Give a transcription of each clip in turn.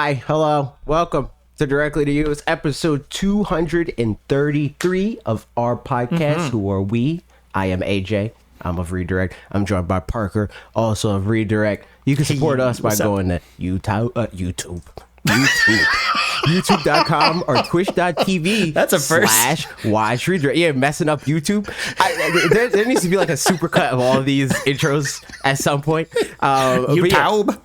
Hi, hello, welcome to Directly to You. It's episode 233 of our podcast. Who are we? I am AJ. I'm of Redirect. I'm joined by Parker, also of Redirect. You can support us by going to YouTube.com or twitch.tv. That's a first. /watch redirect. Yeah, messing up YouTube. There needs to be like a supercut of all of these intros at some point. YouTube.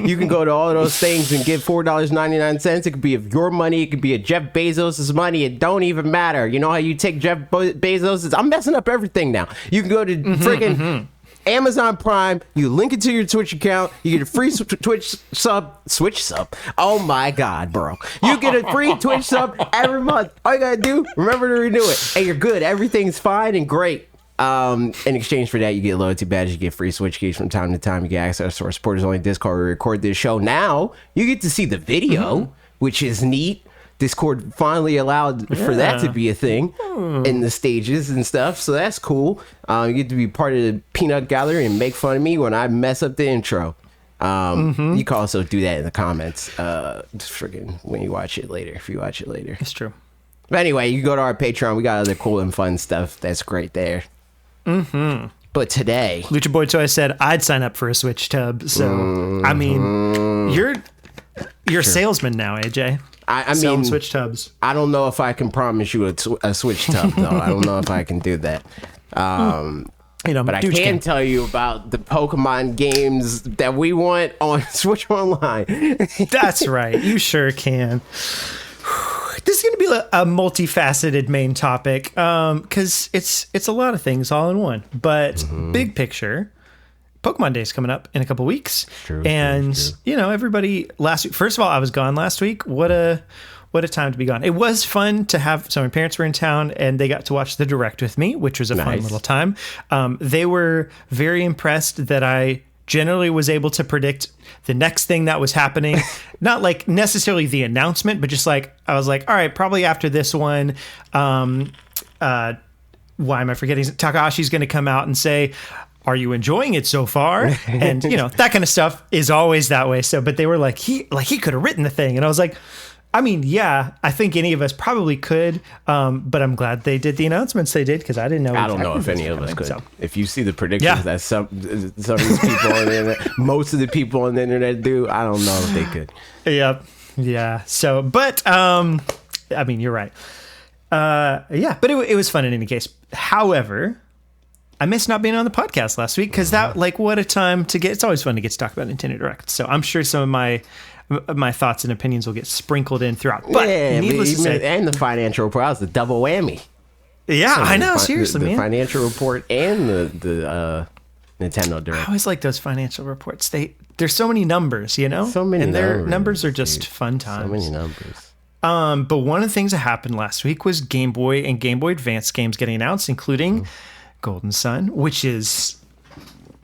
You can go to all of those things and give $4.99. It could be of your money. It could be of Jeff Bezos' money. It don't even matter. You know how you take Jeff Bezos? I'm messing up everything now. You can go to freaking Amazon Prime, you link it to your Twitch account, you get a free Twitch sub. Oh my God, bro. You get a free Twitch sub every month. All you gotta do, remember to renew it. And you're good. Everything's fine and great. In exchange for that, you get loyalty badges, you get free Switch keys from time to time, you get access to our supporters only Discord where we record this show. Now, you get to see the video, which is neat. Discord finally allowed for that to be a thing in the stages and stuff, so that's cool. You get to be part of the peanut gallery and make fun of me when I mess up the intro. You can also do that in the comments, just freaking when you watch it later, if you watch it later. It's true. But anyway, you go to our Patreon. We got other cool and fun stuff that's great there. But today, Lucha Boy Toy said I'd sign up for a Switch tub. So I mean, you're a salesman now, AJ. I mean, Switch tubs. I don't know if I can promise you a Switch tub, though. I don't know if I can do that. But I can tell you about the Pokemon games that we want on Switch Online. That's right. You sure can. This is going to be a multifaceted main topic because it's a lot of things all in one. But big picture, Pokemon Day's coming up in a couple weeks. True. You know, everybody last week, first of all, I was gone last week. What a time to be gone. It was fun to have, so my parents were in town and they got to watch the Direct with me, which was a fun little time. They were very impressed that I generally was able to predict the next thing that was happening. Not like necessarily the announcement, but just like, I was like, all right, probably after this one, why am I forgetting? Takahashi's going to come out and say, are you enjoying it so far? And you know, that kind of stuff is always that way. So, but they were like, he could have written the thing. And I was like, I mean, yeah, I think any of us probably could. But I'm glad they did the announcements they did because I didn't know. I don't know if any of us could. So. If you see the predictions that some of these people on the internet, most of the people on the internet do, I don't know if they could. Yep. Yeah. So, but I mean, you're right. Yeah, but it was fun in any case. However, I missed not being on the podcast last week because that, like, what a time to get. It's always fun to get to talk about Nintendo Direct. So I'm sure some of my thoughts and opinions will get sprinkled in throughout. But needless to say, and the financial report, that was the double whammy. Yeah, I know. Seriously, the man. The financial report and the Nintendo Direct. I always like those financial reports. There's so many numbers, you know? So many and numbers. their numbers are just fun times. So many numbers. But one of the things that happened last week was Game Boy and Game Boy Advance games getting announced, including Golden Sun, which is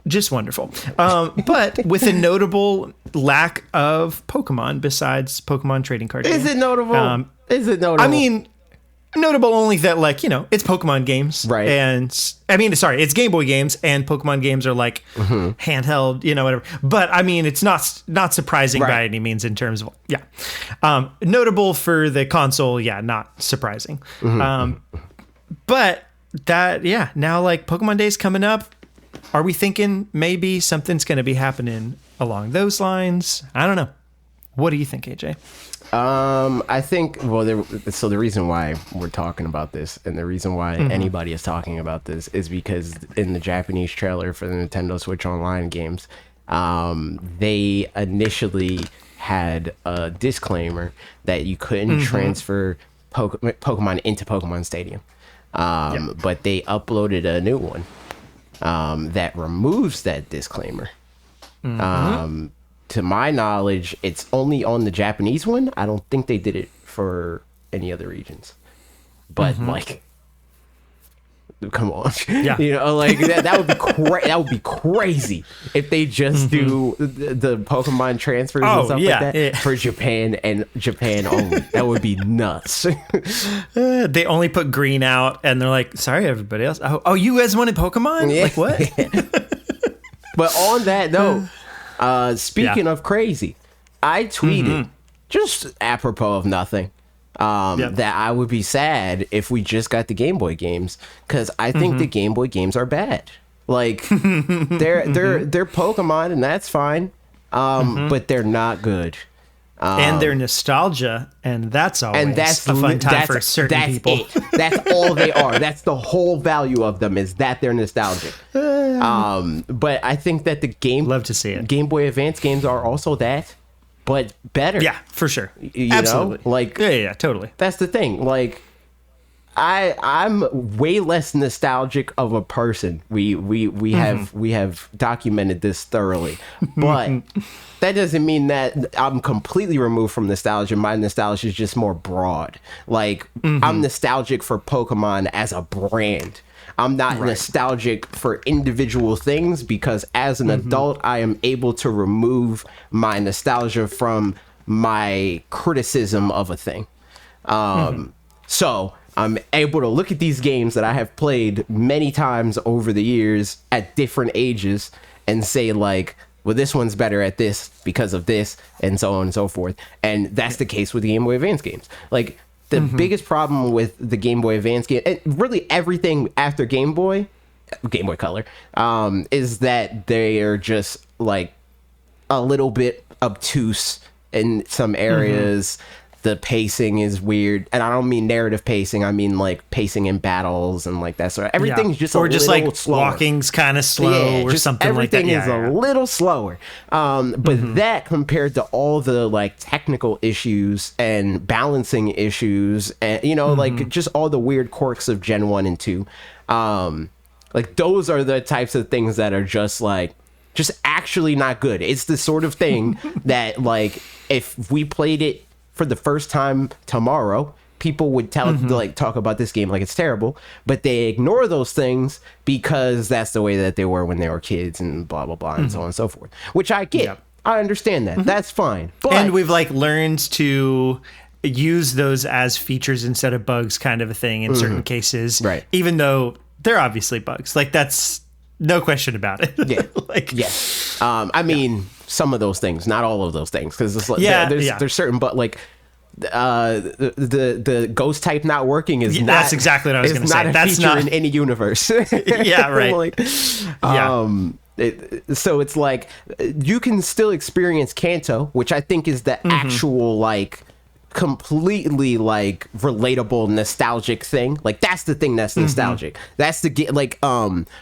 just wonderful. But with a notable lack of Pokemon besides Pokemon trading card games. Is it notable? Is it notable? I mean, notable only that, like, you know, it's Pokemon games. Right. And, I mean, sorry, it's Game Boy games, and Pokemon games are, like, handheld, you know, whatever. But, I mean, it's not surprising by any means in terms of, notable for the console, not surprising. But that, now, like, Pokemon Day's coming up. Are we thinking maybe something's going to be happening along those lines? I don't know. What do you think, AJ? I think, so the reason why we're talking about this and the reason why anybody is talking about this is because in the Japanese trailer for the Nintendo Switch Online games, they initially had a disclaimer that you couldn't transfer Pokemon into Pokemon Stadium. But they uploaded a new one that removes that disclaimer. To my knowledge, it's only on the Japanese one. I don't think they did it for any other regions. But like, come on, you know, like that would be that would be crazy if they just do the Pokemon transfers and stuff like that for Japan and Japan only. That would be nuts. They only put green out, and they're like, "Sorry, everybody else. Oh, you guys wanted Pokemon? Like what?" But on that note, speaking of crazy, I tweeted just apropos of nothing. That I would be sad if we just got the Game Boy games, because I think the Game Boy games are bad. Like they're Pokemon, and that's fine, but they're not good. And they're nostalgia, and that's always a fun time for certain people. That's all they are. That's the whole value of them, is that they're nostalgic. But I think that love to see it. Game Boy Advance games are also that, but better. Yeah, for sure. Absolutely. Know? Like, yeah, totally. That's the thing. Like, I'm way less nostalgic of a person. We have documented this thoroughly, but that doesn't mean that I'm completely removed from nostalgia. My nostalgia is just more broad. Like, I'm nostalgic for Pokemon as a brand. I'm not nostalgic for individual things, because as an adult, I am able to remove my nostalgia from my criticism of a thing. So I'm able to look at these games that I have played many times over the years at different ages and say, like, well, this one's better at this because of this, and so on and so forth. And that's the case with the Game Boy Advance games. Like, the biggest problem with the Game Boy Advance game, and really everything after Game Boy Color, is that they are just, like, a little bit obtuse in some areas. The pacing is weird, and I don't mean narrative pacing. I mean, like, pacing in battles and like that sort of. Everything's just a little like slower. Walking's kind of slow, or something like that. Everything is a little slower. But that, compared to all the, like, technical issues and balancing issues, and like, just all the weird quirks of Gen 1 and 2, like, those are the types of things that are just actually not good. It's the sort of thing that, like, if we played it for the first time tomorrow, people would talk about this game like it's terrible, but they ignore those things because that's the way that they were when they were kids, and blah blah blah, and so on and so forth. Which I get. I understand that. That's fine. But, and we've, like, learned to use those as features instead of bugs, kind of a thing in certain cases. Right. Even though they're obviously bugs. Like, that's no question about it. Yeah. Like, I mean, some of those things, not all of those things, because it's like, there's certain, but, like, the ghost type not working is not. That's exactly what I was going to say. That's not in any universe. Yeah, right. Like, so it's like, you can still experience Kanto, which I think is the actual, like, completely, like, relatable nostalgic thing. Like, that's the thing that's nostalgic. That's the like,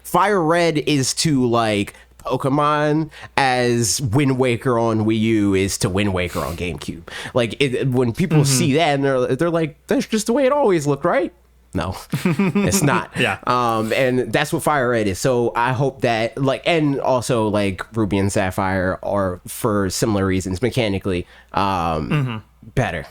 Fire Red is to, like, Pokemon as Wind Waker on Wii U is to Wind Waker on GameCube. Like, when people see that, and they're like, that's just the way it always looked, right? No, it's not. And that's what Fire Red is. So I hope that, like, and also, like, Ruby and Sapphire are, for similar reasons, mechanically better.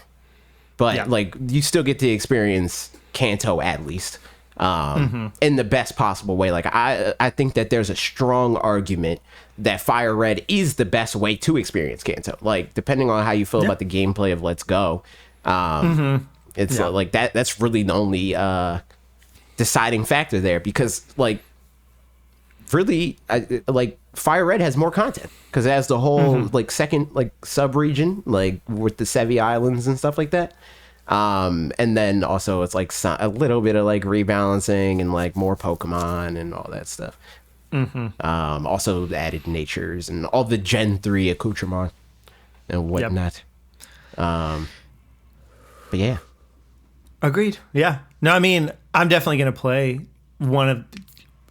But like, you still get to experience Kanto, at least, in the best possible way. Like, I think that there's a strong argument that Fire Red is the best way to experience Kanto. Like, depending on how you feel about the gameplay of Let's Go, it's like that's really the only deciding factor there, because, like, really, like, Fire Red has more content because it has the whole like second, like, sub region, like, with the Sevi Islands and stuff like that. And then also it's like a little bit of, like, rebalancing and, like, more Pokemon and all that stuff. Also the added natures and all the Gen 3 accoutrement and whatnot. But yeah. Agreed. Yeah. No, I mean, I'm definitely going to play one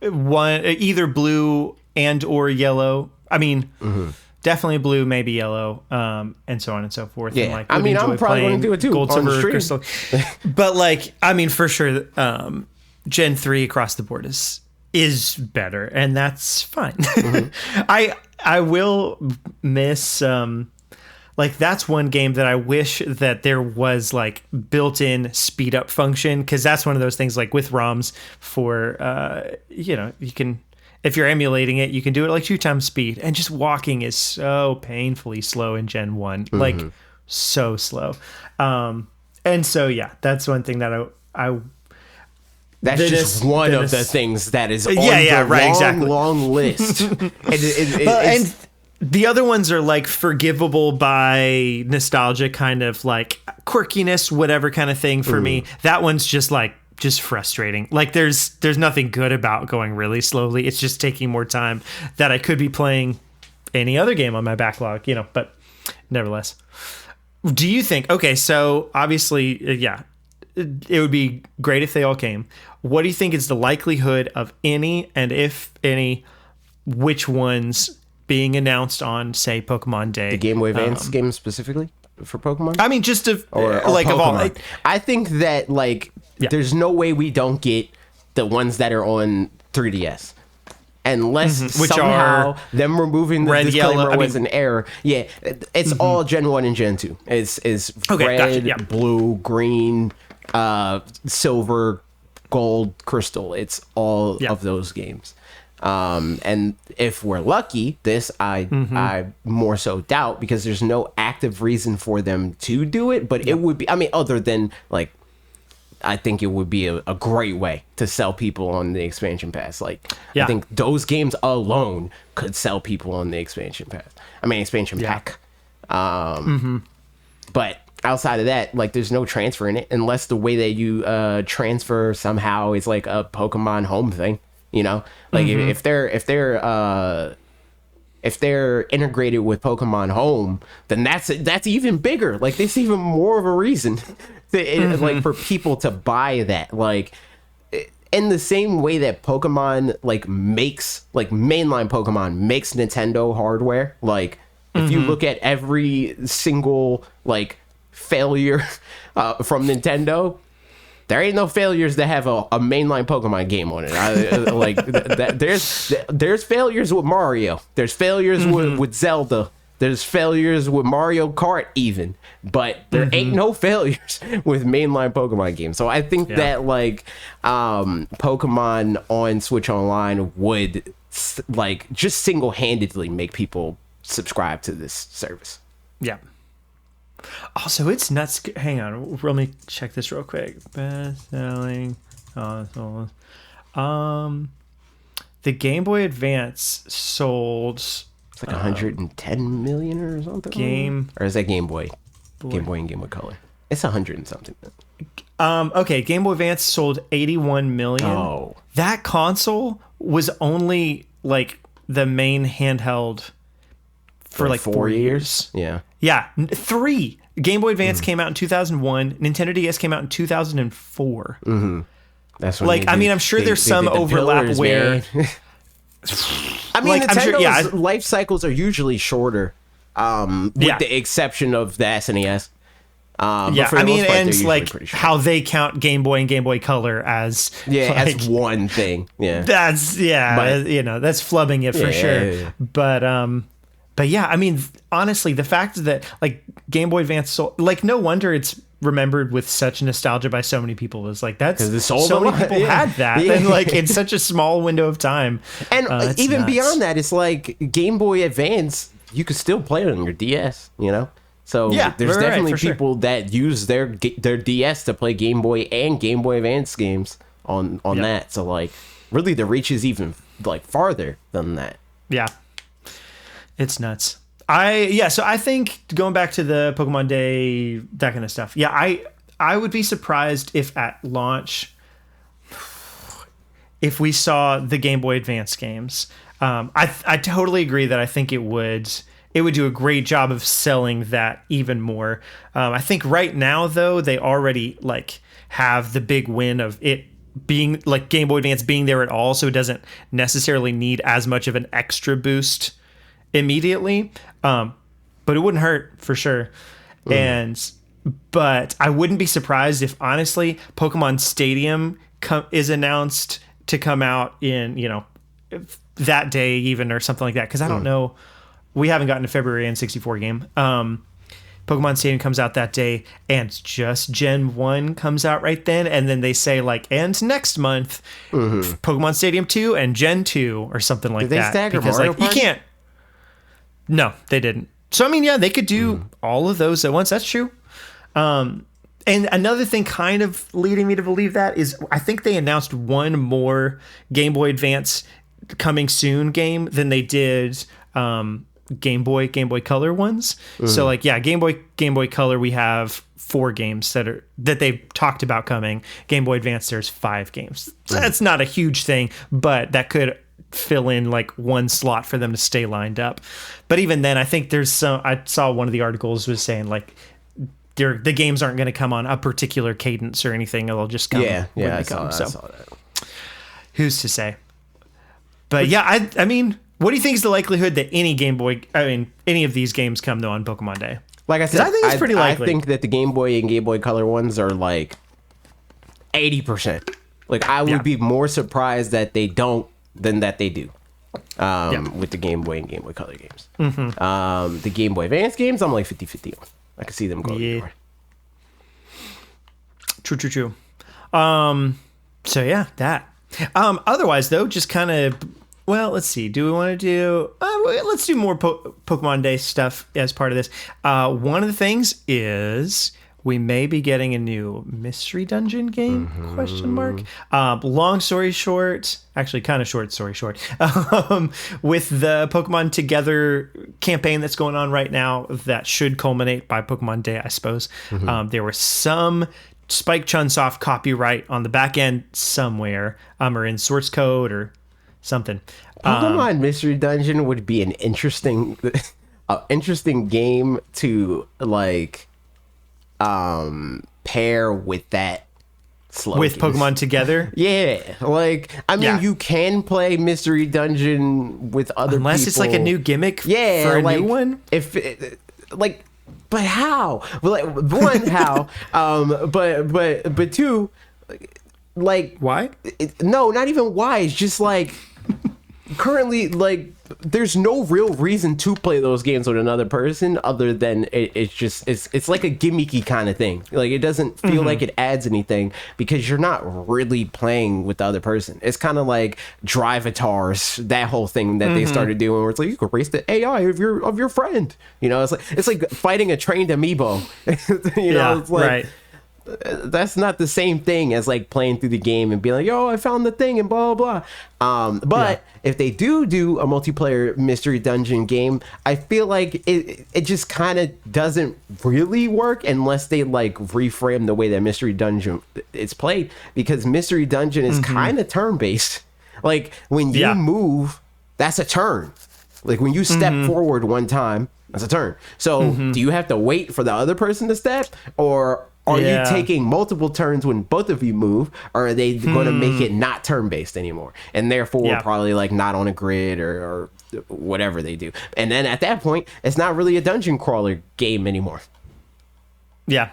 either blue and or yellow. I mean, definitely blue, maybe yellow, and so on and so forth. Yeah. And, like, I mean, I'm probably going to do it too. Gold, on silver, the stream. crystal. But, like, I mean, for sure, Gen 3 across the board is better, and that's fine. I will miss like, that's one game that I wish that there was, like, built-in speed up function, because that's one of those things, like, with ROMs for you can, if you're emulating it, you can do it like 2 times speed, and just walking is so painfully slow in Gen 1, like, so slow. And so, yeah, that's one thing that I that's just one of the things that is on the long list. and The other ones are like forgivable by nostalgia, kind of like quirkiness, whatever kind of thing for me. That one's just frustrating. Like there's nothing good about going really slowly. It's just taking more time that I could be playing any other game on my backlog, but nevertheless. Do you think, okay, so obviously, it would be great if they all came. What do you think is the likelihood of any, and if any, which ones being announced on, say, Pokemon Day? The Game Boy Advance game specifically for Pokemon? I mean, just to, or like, Pokemon. of all. I think that, there's no way we don't get the ones that are on 3DS. Unless Which somehow are them removing the red, disclaimer yellow, was an error. Yeah, it's all Gen 1 and Gen 2. It's Okay, red, gotcha, blue, green, silver, gold, crystal. It's all of those games. And if we're lucky, this I more so doubt, because there's no active reason for them to do it. But it would be, I mean, other than I think it would be a great way to sell people on the expansion pass. I think those games alone could sell people on the expansion pass. I mean, expansion pack. But outside of that, there's no transfer in it, unless the way that you transfer somehow is like a Pokemon Home thing. If they're integrated with Pokemon Home, then that's even bigger. That's even more of a reason for people to buy that. In the same way that Pokemon makes mainline Pokemon makes Nintendo hardware. If you look at every single failure from Nintendo, there ain't no failures that have a mainline Pokemon game on it. There's failures with Mario. There's failures with Zelda. There's failures with Mario Kart even. But there ain't no failures with mainline Pokemon games. So I think that Pokemon on Switch Online would just single-handedly make people subscribe to this service. Yeah. Also, it's nuts. Hang on, let me check this real quick. Best-selling consoles. The Game Boy Advance sold. It's 110 million or something. Or is that Game Boy? Game Boy and Game Boy Color. It's 100 and something. Okay, Game Boy Advance sold 81 million. Oh, that console was only the main handheld for 4 years. Yeah, 3. Game Boy Advance came out in 2001. Nintendo DS came out in 2004. That's when I'm sure there's some overlap pillars, where. I mean, Nintendo's life cycles are usually shorter, with the exception of the SNES. And how they count Game Boy and Game Boy Color as as one thing. Yeah, that's that's flubbing it for sure. Yeah. But yeah, I mean, honestly, the fact that Game Boy Advance sold, no wonder it's remembered with such nostalgia by so many people. Is that's so many people had that, and in such a small window of time. And even nuts. Beyond that, it's Game Boy Advance, you could still play it on your DS. So there's definitely people that use their DS to play Game Boy and Game Boy Advance games on that. So really, the reach is even farther than that. Yeah. It's nuts. So I think going back to the Pokemon Day, that kind of stuff. Yeah, I would be surprised if at launch, if we saw the Game Boy Advance games. I totally agree that I think it would do a great job of selling that even more. I think right now though, they already have the big win of it being Game Boy Advance being there at all, so it doesn't necessarily need as much of an extra boost immediately, but it wouldn't hurt for sure. But I wouldn't be surprised if honestly Pokemon Stadium is announced to come out in that day even, or something like that, because I don't know, we haven't gotten a February N64 game. Pokemon Stadium comes out that day, and just Gen 1 comes out right then, and then they say and next month Pokemon Stadium 2 and Gen 2 or something like that. Did they stagger Mario Party? You can't. No, they didn't. So, I mean, they could do all of those at once. That's true. And another thing kind of leading me to believe that is I think they announced one more Game Boy Advance coming soon game than they did Game Boy Color ones. So like, yeah, Game Boy Color, we have 4 games that they've talked about coming. Game Boy Advance, there's 5 games. That's not a huge thing, but that could fill in like one slot for them to stay lined up. But even then, I think there's some. I saw one of the articles was saying like the games aren't going to come on a particular cadence or anything. They'll just come when they come. So I saw that. Who's to say? But yeah, I mean, what do you think is the likelihood that any of these games come though on Pokemon Day? Like I said, I think it's pretty likely. I think that the Game Boy and Game Boy Color ones are like 80%. Like I would be more surprised that they don't than that they do. With the Game Boy and Game Boy Color games. The Game Boy Advance games, I'm like 50-50 on. I can see them going anywhere. True. So yeah, that. Otherwise though, just kind of, well, let's see. Do we want to do? Let's do more Pokemon Day stuff as part of this. One of the things is we may be getting a new mystery dungeon game? Question mark. Long story short, actually kind of short story short. With the Pokemon Together campaign that's going on right now, that should culminate by Pokemon Day, I suppose. There was some Spike Chunsoft copyright on the back end somewhere, or in source code or something. Pokemon Mystery Dungeon would be an interesting game to like pair with that slogan. With Pokemon Together. Yeah, like I mean, you can play Mystery Dungeon with other unless people. It's like a new gimmick. For a new one. But how? Well, like one, how? But two, like why? No, not even why. It's just like currently, like there's no real reason to play those games with another person other than it's like a gimmicky kind of thing. Like it doesn't feel like it adds anything because you're not really playing with the other person. It's kind of like Drivatars, that whole thing that they started doing where it's like you can race the AI of your friend. You know, it's like fighting a trained amiibo. You know, it's like right. That's not the same thing as like playing through the game and being like, yo, I found the thing and blah blah blah. But if they do a multiplayer mystery dungeon game, I feel like it just kind of doesn't really work unless they like reframe the way that mystery dungeon is played, because mystery dungeon is kind of turn based. Like when you move, that's a turn. Like when you step forward one time, that's a turn. So do you have to wait for the other person to step, or are you taking multiple turns when both of you move, or are they going to make it not turn-based anymore? And therefore probably like not on a grid or whatever they do. And then at that point, it's not really a dungeon crawler game anymore. Yeah.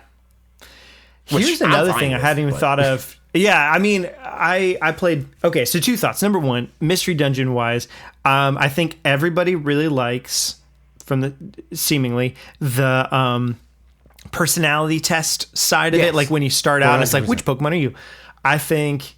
Here's another thing I hadn't even thought of. Yeah, I mean, I played... Okay, so 2 thoughts. Number 1, mystery dungeon wise, I think everybody really likes, from the seemingly, the... personality test side of it, like when you start out, 100%. It's like, which Pokemon are you? I think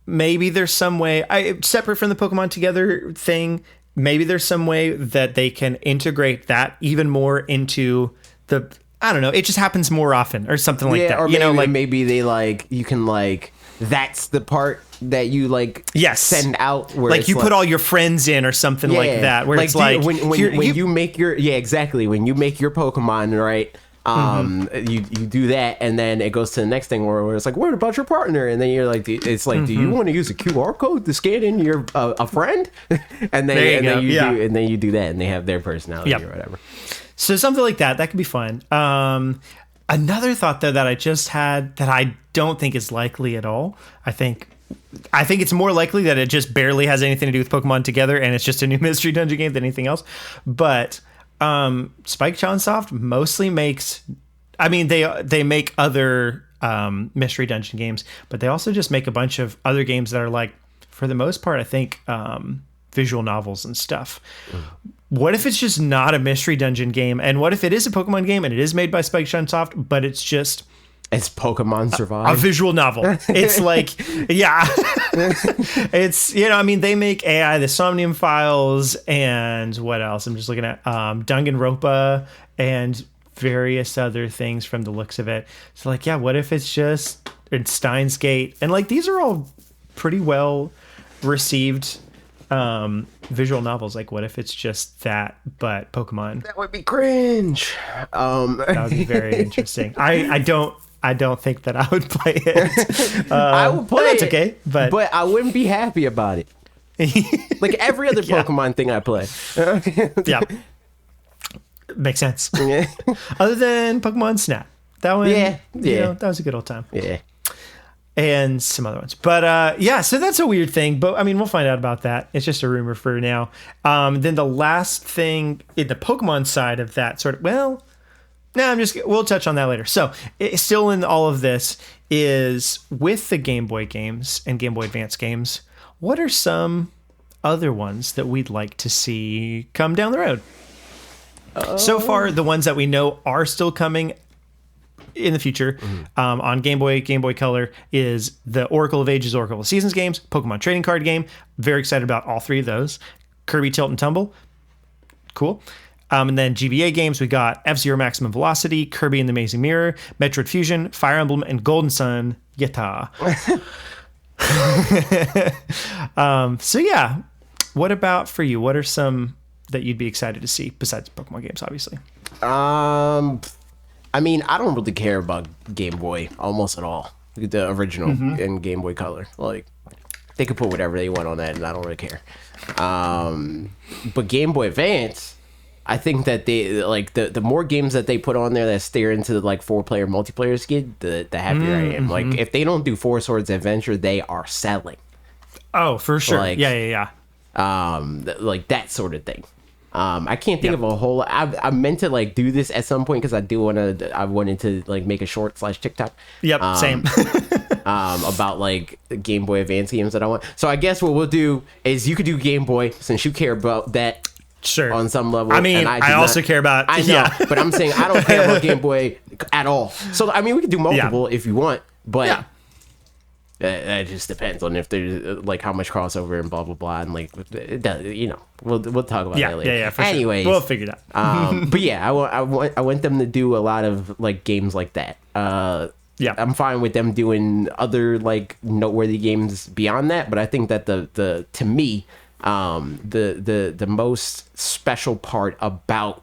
maybe there's some way, separate from the Pokemon Together thing, maybe there's some way that they can integrate that even more into the, I don't know, it just happens more often or something like that. Or you know, like maybe they like, you can like, that's the part that you like send out where like you put all your friends in or something like that, where it's like when you make your when you make your Pokemon, right? You do that, and then it goes to the next thing where it's like, what about your partner? And then you're like, it's like, do you want to use a QR code to scan in your a friend? and then you do that, and they have their personality or whatever. So something like that could be fun. Another thought though that I just had that I don't think is likely at all. I think it's more likely that it just barely has anything to do with Pokemon Together, and it's just a new mystery dungeon game than anything else. But Spike Chunsoft mostly makes, I mean, they make other mystery dungeon games, but they also just make a bunch of other games that are like, for the most part, I think visual novels and stuff. What if it's just not a mystery dungeon game? And what if it is a Pokemon game and it is made by Spike Chunsoft, but it's just... It's Pokemon Survive. A visual novel. It's like, it's, you know, I mean, they make AI, the Somnium Files, and what else? I'm just looking at Danganronpa and various other things from the looks of it. So like, yeah, what if it's just Steins Gate? And like, these are all pretty well received visual novels. Like, what if it's just that, but Pokemon? That would be cringe. That would be very interesting. I don't think that I would play it. I would play that's it, okay, but I wouldn't be happy about it. Like every other Pokemon thing I play. yeah, makes sense. Yeah. Other than Pokemon Snap, that one, Yeah. that was a good old time. Yeah. And some other ones, but so that's a weird thing. But I mean, we'll find out about that. It's just a rumor for now. Then the last thing in the Pokemon side of that sort of, we'll touch on that later. So still in all of this is with the Game Boy games and Game Boy Advance games. What are some other ones that we'd like to see come down the road? So far, the ones that we know are still coming in the future on Game Boy Color is the Oracle of Ages, Oracle of Seasons games, Pokemon trading card game. Very excited about all three of those. Kirby Tilt and Tumble. Cool. And then GBA games, we got F-Zero Maximum Velocity, Kirby and the Amazing Mirror, Metroid Fusion, Fire Emblem, and Golden Sun. Yatta. So yeah, what about for you? What are some that you'd be excited to see besides Pokemon games, obviously? I mean, I don't really care about Game Boy almost at all. The original in Game Boy Color. Like, they could put whatever they want on that, and I don't really care. But Game Boy Advance, I think that they like the more games that they put on there that steer into the like 4-player multiplayer skid, the happier I am. Like, if they don't do Four Swords Adventure, they are selling. Oh, for sure. Like, yeah. Like that sort of thing. I can't think of a whole. I meant to like do this at some point because I wanted to like make a short / TikTok. Yep, same. About like the Game Boy Advance games that I want. So I guess what we'll do is you could do Game Boy since you care about that. Sure. On some level. I mean, I also care about. I know, but I'm saying I don't care about Game Boy at all. So I mean, we could do multiple if you want, but. That just depends on if there's like how much crossover and blah blah blah and like it does, we'll talk about that later. Yeah. Anyways, sure. We'll figure it out. but yeah, I want them to do a lot of like games like that. I'm fine with them doing other like noteworthy games beyond that, but I think that the to me, the most special part about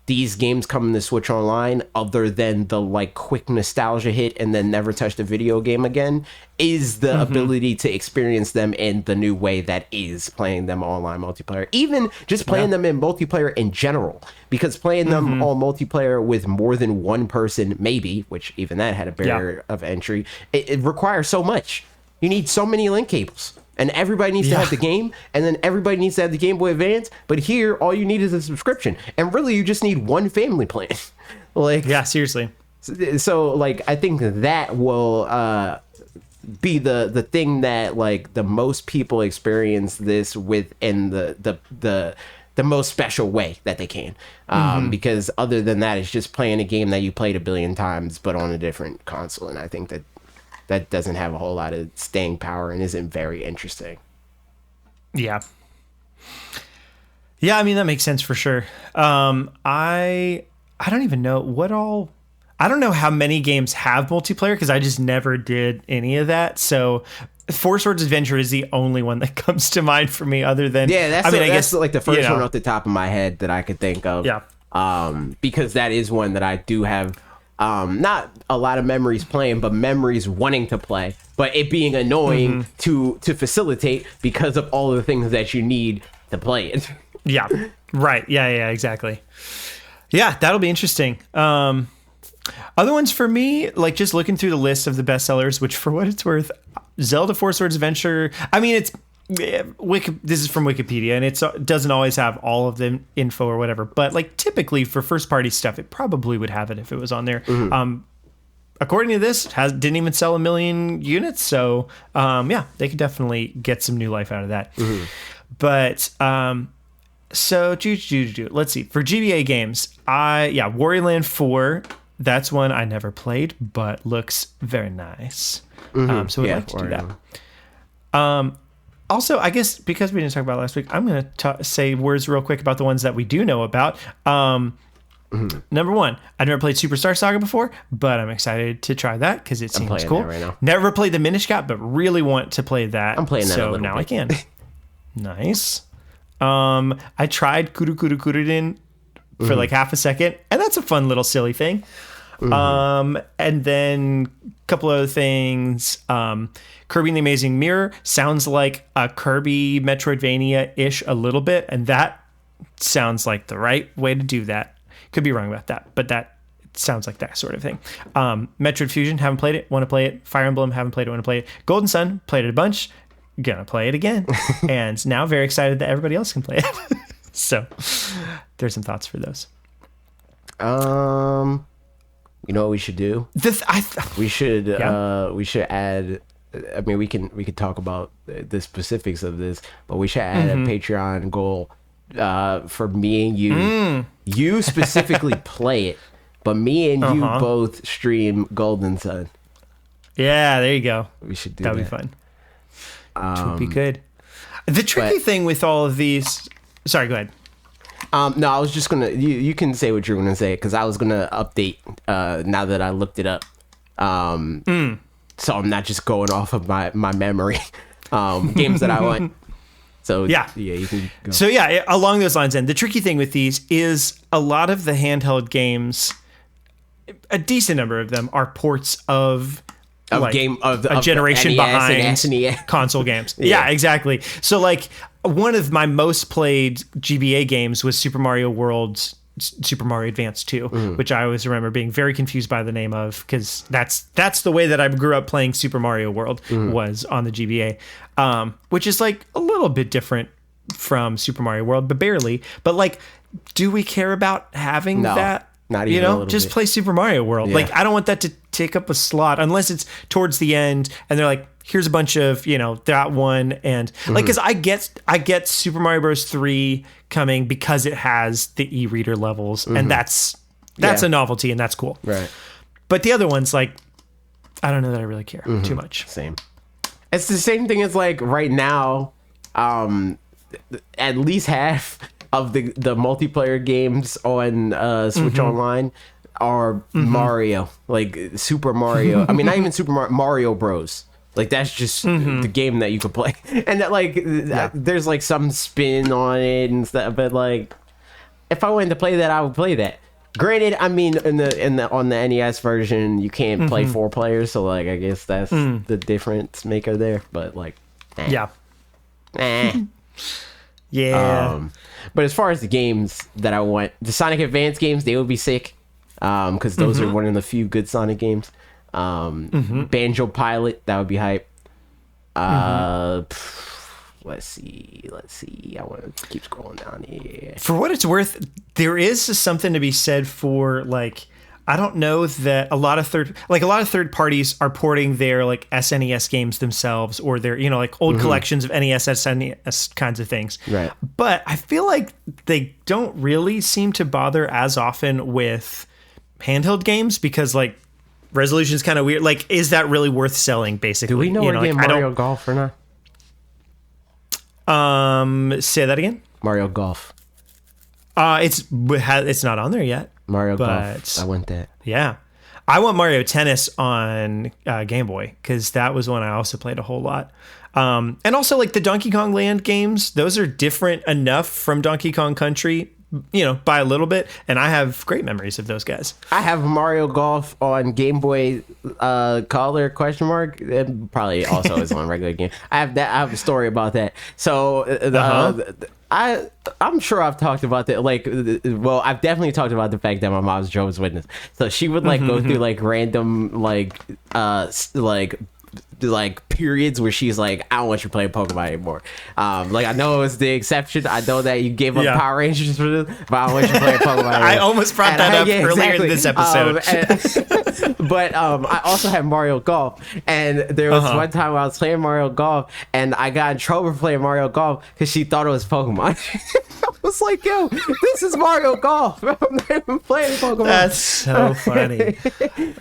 these games coming to Switch Online, other than the like quick nostalgia hit and then never touch the video game again, is the ability to experience them in the new way that is playing them online multiplayer. Even just playing them in multiplayer in general, because playing them on multiplayer with more than one person, maybe, which even that had a barrier of entry, it requires so much. You need so many link cables. And everybody needs to have the game, and then everybody needs to have the Game Boy Advance. But here, all you need is a subscription, and really, you just need one family plan. Like, yeah, seriously. So, like, I think that will be the thing that like the most people experience this with in the most special way that they can. Because other than that, it's just playing a game that you played a billion times, but on a different console, and I think that doesn't have a whole lot of staying power and isn't very interesting. Yeah. Yeah, I mean, that makes sense for sure. I don't even know I don't know how many games have multiplayer because I just never did any of that. So Four Swords Adventure is the only one that comes to mind for me other than... Yeah, I guess like the first one off the top of my head that I could think of. Yeah. Because that is one that I do have... not a lot of memories playing, but memories wanting to play, but it being annoying to facilitate because of all of the things that you need to play it. Yeah, right. Yeah, exactly. Yeah, that'll be interesting. Other ones for me, like just looking through the list of the bestsellers, which for what it's worth, Zelda Four Swords Adventure, I mean, it's this is from Wikipedia, and it doesn't always have all of the info or whatever, but like typically for first party stuff, it probably would have it if it was on there. According to this, didn't even sell 1 million units, so they could definitely get some new life out of that. But so let's see, for GBA games, Wario Land 4, that's one I never played, but looks very nice. So we'd like to do that. Also, I guess because we didn't talk about it last week, I'm going to say words real quick about the ones that we do know about. Number one, I've never played Superstar Saga before, but I'm excited to try that because it seems cool. That right now. Never played the Minish Cap, but really want to play that. I'm playing that a little now bit. I can. Nice. I tried Kuru Kuru Kurudin for like half a second, and that's a fun little silly thing. And then a couple other things. Kirby and the Amazing Mirror sounds like a Kirby Metroidvania-ish a little bit, and that sounds like the right way to do that. Could be wrong about that, but that sounds like that sort of thing. Metroid Fusion, haven't played it, want to play it. Fire Emblem, haven't played it, want to play it. Golden Sun, played it a bunch, gonna play it again. And now very excited that everybody else can play it. So there's some thoughts for those. You know what we should do? We should add. I mean, we could talk about the specifics of this, but we should add a Patreon goal for me and you. You specifically play it, but me and you both stream Golden Sun. Yeah, there you go. We should do That'd that. Be fun. It would be good. The tricky thing with all of these. Sorry, go ahead. No, I was just gonna. You can say what you're gonna say because I was gonna update. Now that I looked it up, so I'm not just going off of my memory. Games that I want. So yeah, you can go. So yeah, along those lines, then the tricky thing with these is a lot of the handheld games, a decent number of them are ports of a generation behind console games. Yeah, exactly. So like one of my most played GBA games was Super Mario World, Super Mario Advance 2, which I always remember being very confused by the name of because that's the way that I grew up playing Super Mario World was on the GBA, which is like a little bit different from Super Mario World, but barely. But like, do we care about having that? Not even a little just bit. Play Super Mario World. Yeah. Like, I don't want that to take up a slot unless it's towards the end and they're like, here's a bunch of, that one. And like, cause I get Super Mario Bros. 3 coming because it has the e-reader levels and that's a novelty and that's cool. Right. But the other ones, like, I don't know that I really care too much. Same. It's the same thing as like right now, at least half of the multiplayer games on Switch Online are Mario, like Super Mario. I mean, not even Super Mario Bros. Like that's just the game that you could play, and that like there's like some spin on it and stuff. But like, if I wanted to play that, I would play that. Granted, I mean, on the NES version, you can't play 4 players, so like I guess that's the difference maker there. But like, yeah. But as far as the games that I want, the Sonic Advance games, they would be sick. Because those are one of the few good Sonic games. Banjo Pilot, that would be hype. Let's see. I want to keep scrolling down here. For what it's worth, there is something to be said for like, I don't know that a lot of third parties are porting their like SNES games themselves or their, like old collections of NES, SNES kinds of things. Right. But I feel like they don't really seem to bother as often with handheld games because like resolution is kind of weird. Like, is that really worth selling basically? Do we know we're getting Mario Golf or not? Say that again? Mario Golf. It's not on there yet. Mario Golf. I want that. Yeah. I want Mario Tennis on Game Boy because that was one I also played a whole lot. And also like the Donkey Kong Land games, those are different enough from Donkey Kong Country, by a little bit. And I have great memories of those guys. I have Mario Golf on Game Boy Color ? It probably also is on regular game. I have a story about that. So I'm sure I've talked about that. Like, well, I've definitely talked about the fact that my mom's Jehovah's Witness. So she would like go through like random like periods where she's like, I don't want you playing Pokemon anymore. Like I know it was the exception. I know that you gave up Power Rangers for this, but I don't want you playing Pokemon anymore. I almost brought that up earlier in this episode. But I also had Mario Golf, and there was one time I was playing Mario Golf, and I got in trouble for playing Mario Golf because she thought it was Pokemon. I was like, yo, this is Mario Golf. I'm not even playing Pokemon. That's so funny.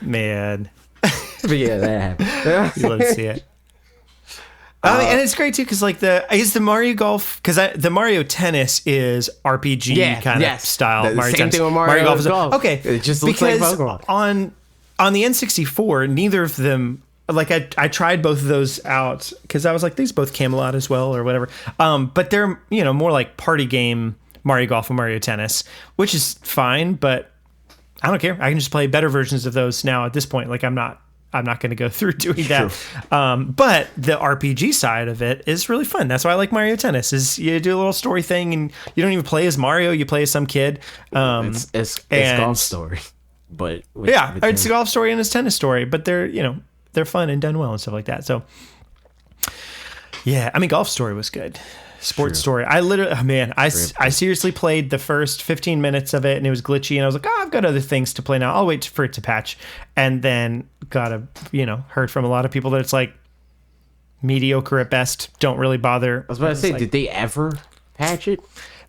Man. But yeah, that happened. You love to see it. I mean, and it's great too because like the Mario Golf, because the Mario Tennis is RPG kind of style. The Mario same Tennis. thing with Mario Golf. Okay, It just looks like Pokemon. on the N64, neither of them like I tried both of those out because I was like, these both Camelot as well or whatever. But they're, more like party game Mario Golf and Mario Tennis, which is fine, but I don't care. I can just play better versions of those now at this point. Like I'm not going to go through doing that. But the RPG side of it is really fun. That's why I like Mario Tennis. Is you do a little story thing, and you don't even play as Mario. You play as some kid. It's golf story, but it's a golf story and it's tennis story. But they're fun and done well and stuff like that. So yeah, I mean, golf story was good. Sports story. I literally, I seriously played the first 15 minutes of it and it was glitchy and I was like, I've got other things to play now. I'll wait for it to patch. And then heard from a lot of people that it's like mediocre at best. Don't really bother. I was about to say, did they ever patch it?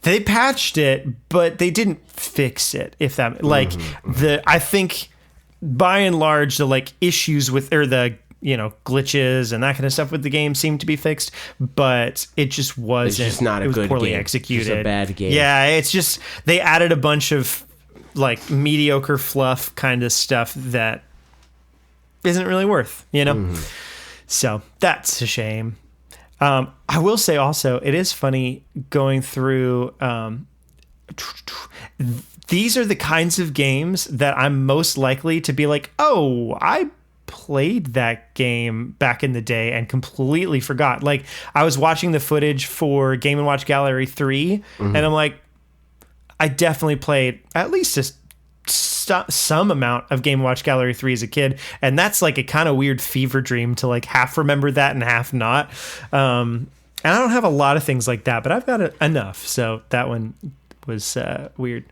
They patched it, but they didn't fix it. If that I think by and large the issues with glitches and that kind of stuff with the game seemed to be fixed, but it just wasn't. It's just not a good poorly game. executed. It's a bad game. Yeah, it's just they added a bunch of mediocre fluff kind of stuff that isn't really worth, So that's a shame. I will say also, it is funny going through. These are the kinds of games that I'm most likely to be like, oh, I played that game back in the day and completely forgot. Like I was watching the footage for Game & Watch Gallery 3 and I'm like, I definitely played at least some amount of Game & Watch Gallery 3 as a kid, and that's like a kind of weird fever dream to half remember that and half not. And I don't have a lot of things like that, but I've got enough, so that was weird.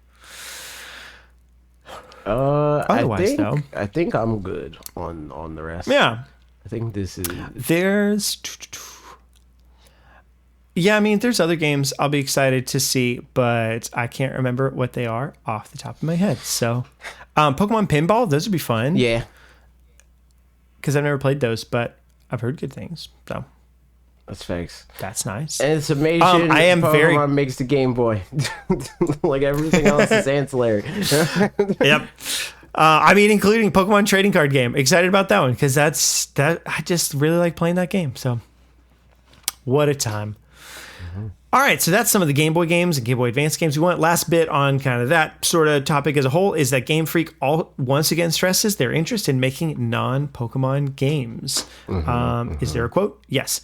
Otherwise, I think I'm good on the rest. Yeah, I think this is. There's other games I'll be excited to see, but I can't remember what they are off the top of my head. So, Pokemon Pinball, those would be fun. Yeah, because I've never played those, but I've heard good things. So. That's facts. That's nice. And it's amazing. I am Pokemon makes the Game Boy. Like everything else is ancillary. Yep. Including Pokemon trading card game. Excited about that one because I just really like playing that game. So, what a time. All right, so that's some of the Game Boy games and Game Boy Advance games we want. Last bit on kind of that sort of topic as a whole is that Game Freak once again stresses their interest in making non-Pokemon games. Is there a quote? Yes.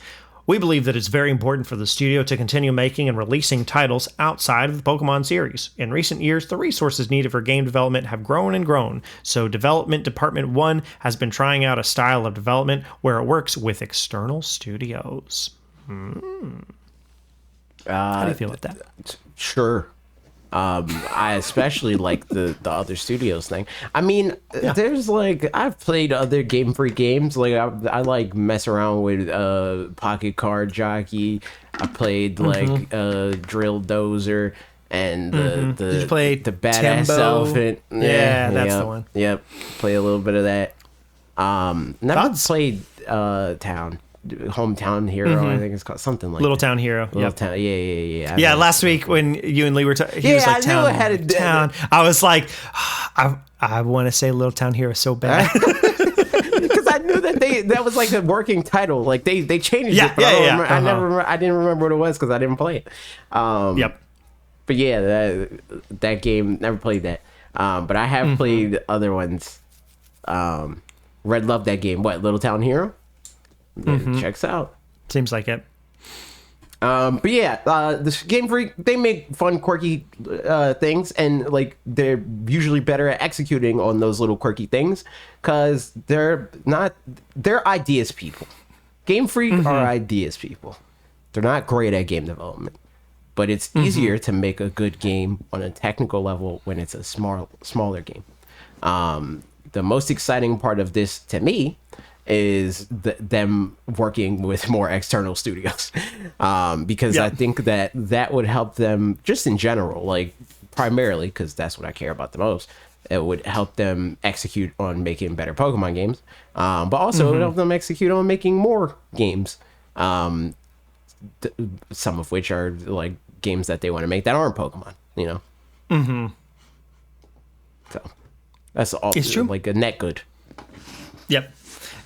We believe that it's very important for the studio to continue making and releasing titles outside of the Pokemon series. In recent years, the resources needed for game development have grown and grown, so Development Department 1 has been trying out a style of development where it works with external studios. How do you feel about that? Sure. I especially like the other studios thing. I mean, there's I've played other Game Freak games. I like mess around with Pocket Card Jockey. I played Drill Dozer and Did you play the Badass Timbo? Elephant. That's the one. Yep, play a little bit of that. Never played Hometown Hero, I think it's called something like Little that. Town Hero. Little Town, yeah. Yeah, last week when you and Lee were talking, he was like, I knew I had town. I was like, I want to say Little Town Hero so bad. Because I knew that was like a working title. Like they changed it. But I didn't remember what it was because I didn't play it. Yep. But yeah, that game, never played that. But I have played other ones. Red loved that game. What, Little Town Hero? Checks out. Seems like it. But yeah, this Game Freak, they make fun, quirky things, and they're usually better at executing on those little quirky things because they're ideas people. Game Freak are ideas people. They're not great at game development, but it's easier to make a good game on a technical level when it's a smaller game. The most exciting part of this to me is them working with more external studios, because I think that would help them just in general, primarily because that's what I care about the most. It would help them execute on making better Pokemon games, but also it would help them execute on making more games, some of which are games that they want to make that aren't Pokemon, So that's all. It's true. A net good. Yep.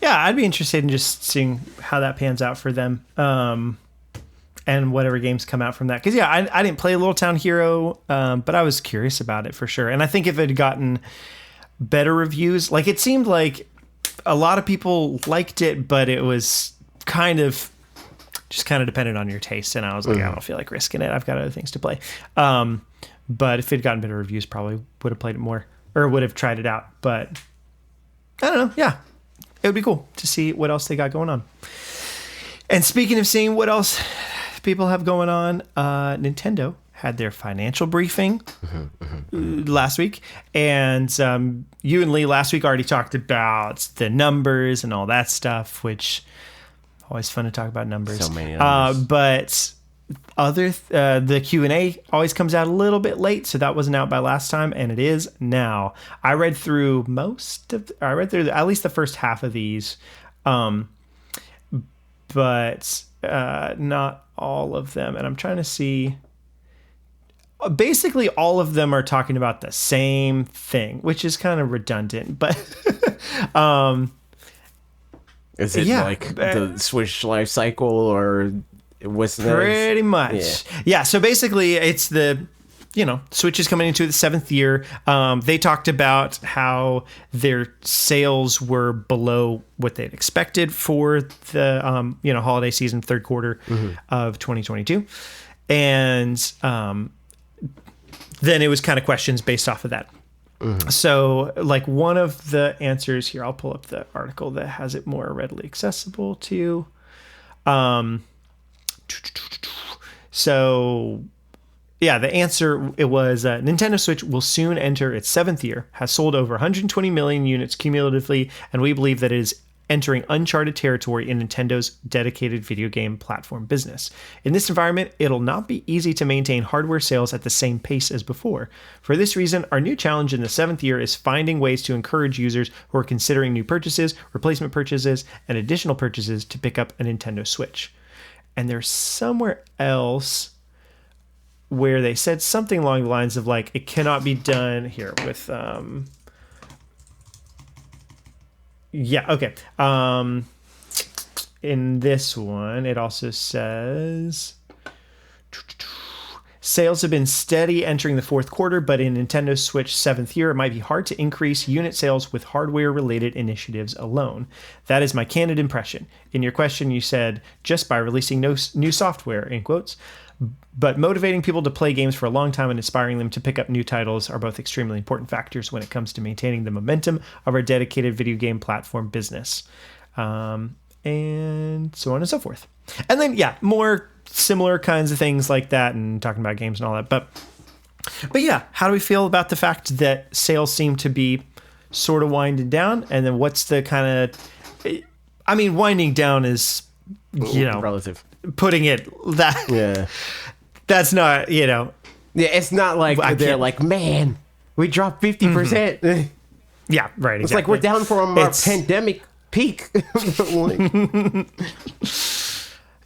yeah, I'd be interested in just seeing how that pans out for them. And whatever games come out from that. Because, yeah, I didn't play Little Town Hero, but I was curious about it for sure. And I think if it had gotten better reviews, like it seemed like a lot of people liked it, but it was kind of dependent on your taste. And I was like, I don't feel like risking it. I've got other things to play. But if it had gotten better reviews, probably would have played it more or would have tried it out. But I don't know. Yeah, it would be cool to see what else they got going on. And speaking of seeing what else people have going on, Nintendo had their financial briefing last week, and you and Lee last week already talked about the numbers and all that stuff, which always fun to talk about numbers. So many numbers. But the Q&A always comes out a little bit late, so that wasn't out by last time, and it is now. I read through at least the first half of these, but not all of them. And I'm trying to see. Basically, all of them are talking about the same thing, which is kind of redundant. But is it like the Switch life cycle, or what's that? Pretty much. Yeah. So basically, it's the Switch is coming into the 7th year. They talked about how their sales were below what they'd expected for the holiday season, third quarter of 2022, and then it was kind of questions based off of that. So, like, one of the answers here, I'll pull up the article that has it more readily accessible to you. So, yeah, the answer, it was Nintendo Switch will soon enter its 7th year, has sold over 120 million units cumulatively, and we believe that it is entering uncharted territory in Nintendo's dedicated video game platform business. In this environment, it'll not be easy to maintain hardware sales at the same pace as before. For this reason, our new challenge in the 7th year is finding ways to encourage users who are considering new purchases, replacement purchases, and additional purchases to pick up a Nintendo Switch. And there's somewhere else where they said something along the lines of, like, it cannot be done here with in this one it also says sales have been steady entering the 4th quarter, but in Nintendo Switch 7th year, it might be hard to increase unit sales with hardware-related initiatives alone. That is my candid impression. In your question, you said, just by releasing no new software, in quotes, but motivating people to play games for a long time and inspiring them to pick up new titles are both extremely important factors when it comes to maintaining the momentum of our dedicated video game platform business. And so on and so forth. And then, more similar kinds of things like that and talking about games and all that. But yeah, how do we feel about the fact that sales seem to be sort of winding down? And then what's the kind of... I mean, winding down is, relative. Putting it that... Yeah. That's not, Yeah, it's not like they're like, man, we dropped 50%. Yeah, right, exactly. It's like we're down from our pandemic peak.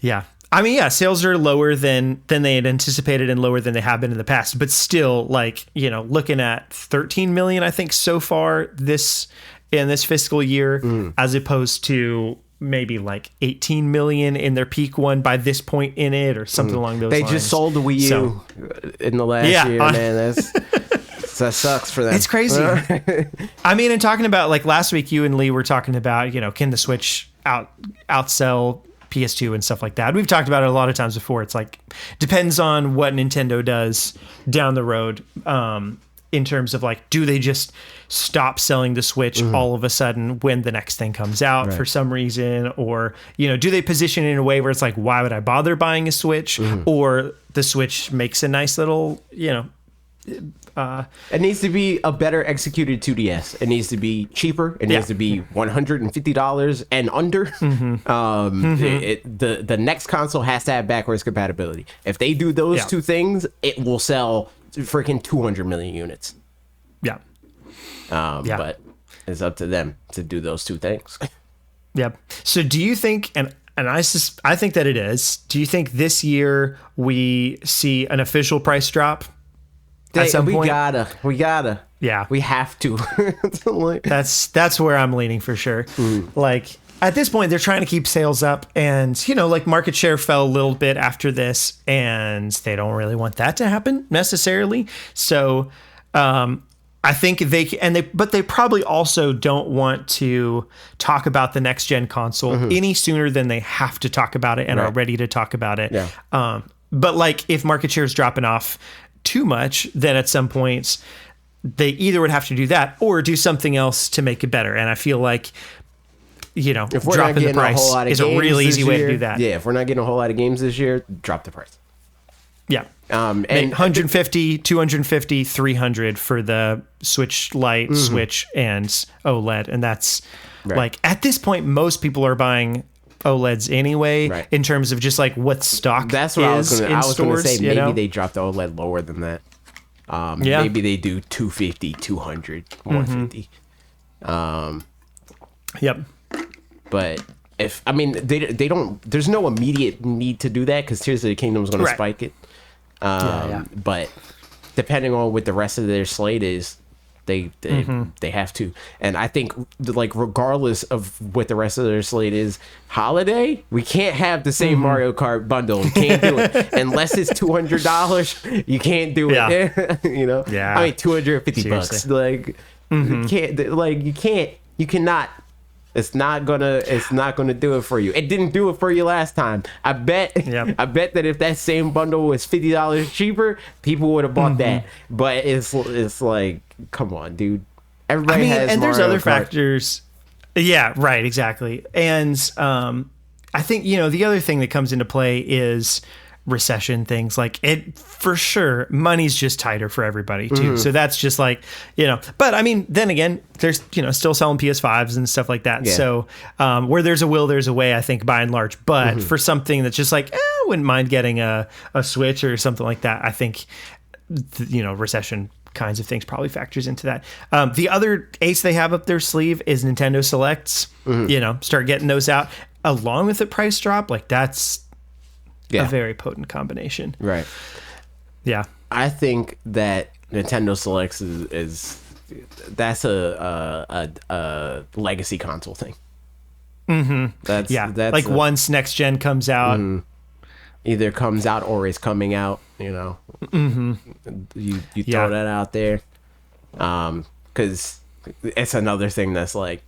Yeah. I mean, sales are lower than they had anticipated and lower than they have been in the past, but still, like, looking at 13 million, I think, so far in this fiscal year, as opposed to maybe like 18 million in their peak one by this point in it, or something along those lines. They just sold the Wii U in the last year, man. That sucks for them. It's crazy. I mean, and talking about, like, last week, you and Lee were talking about, can the Switch outsell PS2 and stuff like that. We've talked about it a lot of times before. It's like, depends on what Nintendo does down the road, in terms of, like, do they just stop selling the Switch all of a sudden when the next thing comes out for some reason? Or, do they position it in a way where it's like, why would I bother buying a Switch? Or the Switch makes a nice little, it needs to be a better executed 2DS. It needs to be cheaper. It needs to be $150 and under. The next console has to have backwards compatibility. If they do those two things, it will sell freaking 200 million units. But it's up to them to do those two things. So do you think, and I think that it is, do you think this year we see an official price drop? At some point? We gotta. Yeah. We have to. That's where I'm leaning for sure. Mm. Like, at this point, they're trying to keep sales up, and like market share fell a little bit after this, and they don't really want that to happen necessarily. So, I think but they probably also don't want to talk about the next gen console any sooner than they have to talk about it and are ready to talk about it. Yeah. But like if market share is dropping off too much, then at some points they either would have to do that or do something else to make it better. And I feel like, if we're dropping the price is a really easy way to do that. Yeah, if we're not getting a whole lot of games this year, drop the price. Yeah. And 150, 250, 300 for the Switch Lite, Switch, and OLED. And that's like, at this point, most people are buying OLEDs anyway, in terms of just like what stock That's what is I was going to say. you know? Maybe they dropped the OLED lower than that. Maybe they do 250, 200, 150. Yep. But they don't, there's no immediate need to do that because Tears of the Kingdom is going to spike it. But depending on what the rest of their slate is, they have to. And I think like regardless of what the rest of their slate is, holiday, we can't have the same Mario Kart bundle. We can't do it unless it's $200. You can't do it. Yeah. I mean $250. Like you cannot. It's not gonna do it for you. It didn't do it for you last time. I bet that if that same bundle was $50 cheaper, people would have bought that. But it's like, come on, dude. Everybody has and Mario there's other Kart. factors. Yeah, right, exactly. And I think the other thing that comes into play is recession things. Like it for sure, money's just tighter for everybody too. So that's just like, but I mean, then again, there's still selling PS5s and stuff like that. So where there's a will, there's a way, I think, by and large. But for something that's just like, I wouldn't mind getting a Switch or something like that, I think recession kinds of things probably factors into that. The other ace they have up their sleeve is Nintendo Selects. Start getting those out along with the price drop. Like that's a very potent combination. Right. Yeah. I think that Nintendo Selects is that's a legacy console thing. That's like once next gen comes out, either comes out or is coming out. You throw that out there, because it's another thing that's like,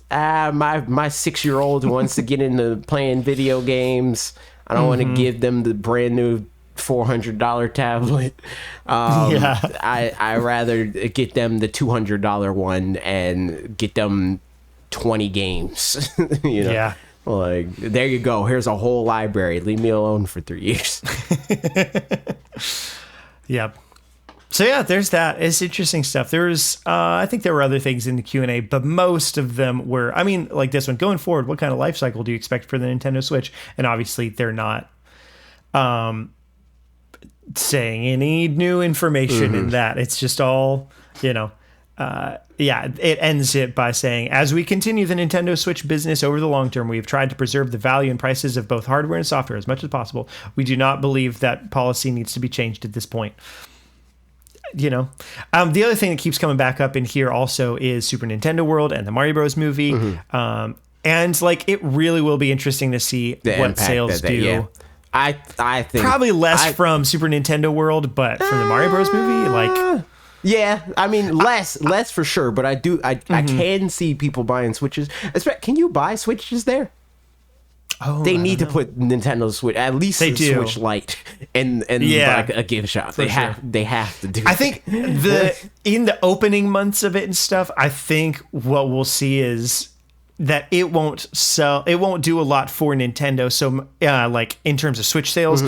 my 6-year-old wants to get into playing video games. I don't want to give them the brand new $400 tablet. I rather get them the $200 one and get them 20 games. Like, there you go. Here's a whole library. Leave me alone for 3 years. Yep. So yeah, there's that. It's interesting stuff. I think there were other things in the Q&A, but most of them were, like this one, going forward, what kind of life cycle do you expect for the Nintendo Switch? And obviously they're not saying any new information in that. It's just all, it ends it by saying, as we continue the Nintendo Switch business over the long term, we have tried to preserve the value and prices of both hardware and software as much as possible. We do not believe that policy needs to be changed at this point. The other thing that keeps coming back up in here also is Super Nintendo World and the Mario Bros. Movie. And like, it really will be interesting to see what sales do. Yeah. I think probably less from Super Nintendo World, but from the Mario Bros. Movie, like. Yeah, less for sure, but I can see people buying Switches. Can you buy Switches there? Oh, they need to put Nintendo Switch, at least the Switch Lite, and like a gift shop. They have to do. I think in the opening months of it and stuff, I think what we'll see is that it won't do a lot for Nintendo. So like in terms of Switch sales,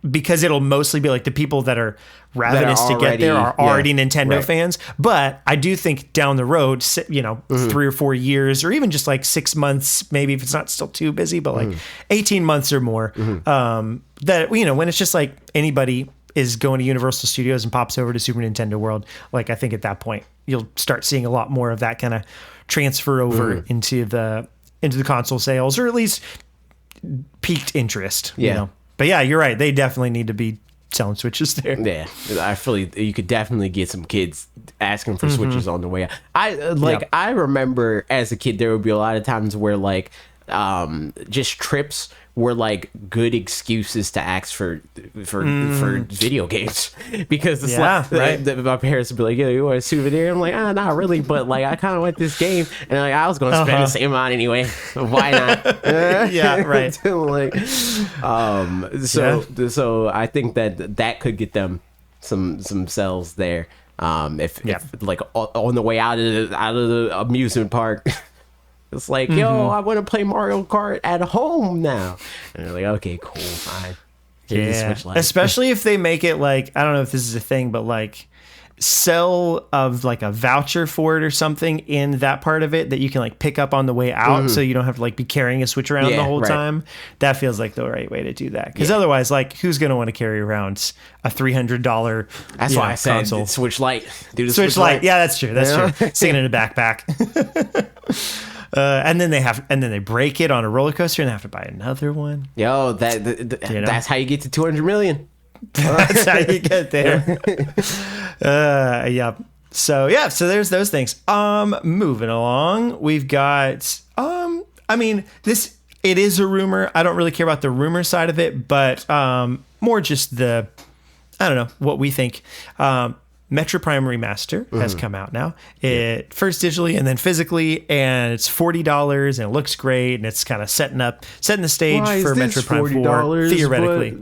because it'll mostly be like the people that are ravenous to get there are already Nintendo fans. But I do think down the road, 3 or 4 years, or even just like 6 months, maybe if it's not still too busy, but like 18 months or more, that, when it's just like anybody is going to Universal Studios and pops over to Super Nintendo World, like I think at that point you'll start seeing a lot more of that kind of transfer over into the console sales, or at least peaked interest, you know. But yeah, you're right. They definitely need to be selling Switches there. Yeah, I feel like you could definitely get some kids asking for Switches on the way out. I remember as a kid there would be a lot of times where like just trips were like good excuses to ask for video games, because it's my parents would be like, "Yeah, you want a souvenir?" I'm like, not really, but like I kind of want this game, and like I was gonna spend the same amount anyway. Why not? Yeah, right. Like, so I think that could get them some sales there. If like on the way out of the amusement park. It's like, yo, I want to play Mario Kart at home now. And they're like, okay, cool, fine. Especially if they make it like, I don't know if this is a thing, but like sell of like a voucher for it or something in that part of it that you can like pick up on the way out, so you don't have to like be carrying a Switch around the whole time. That feels like the right way to do that. Because otherwise, like, who's going to want to carry around a $300 That's why I said console? Switch Lite. Dude, Switch Lite. Yeah, that's true. That's true. Sticking in a backpack. And then they break it on a roller coaster and they have to buy another one. Yo, that's how you get to 200 million. That's how you get there. So there's those things. Moving along, we've got it is a rumor. I don't really care about the rumor side of it, but more just I don't know what we think. Metroid Prime Remaster has come out now. It first digitally and then physically, and it's $40 and it looks great, and it's kind of setting the stage for Metroid Prime 4 theoretically.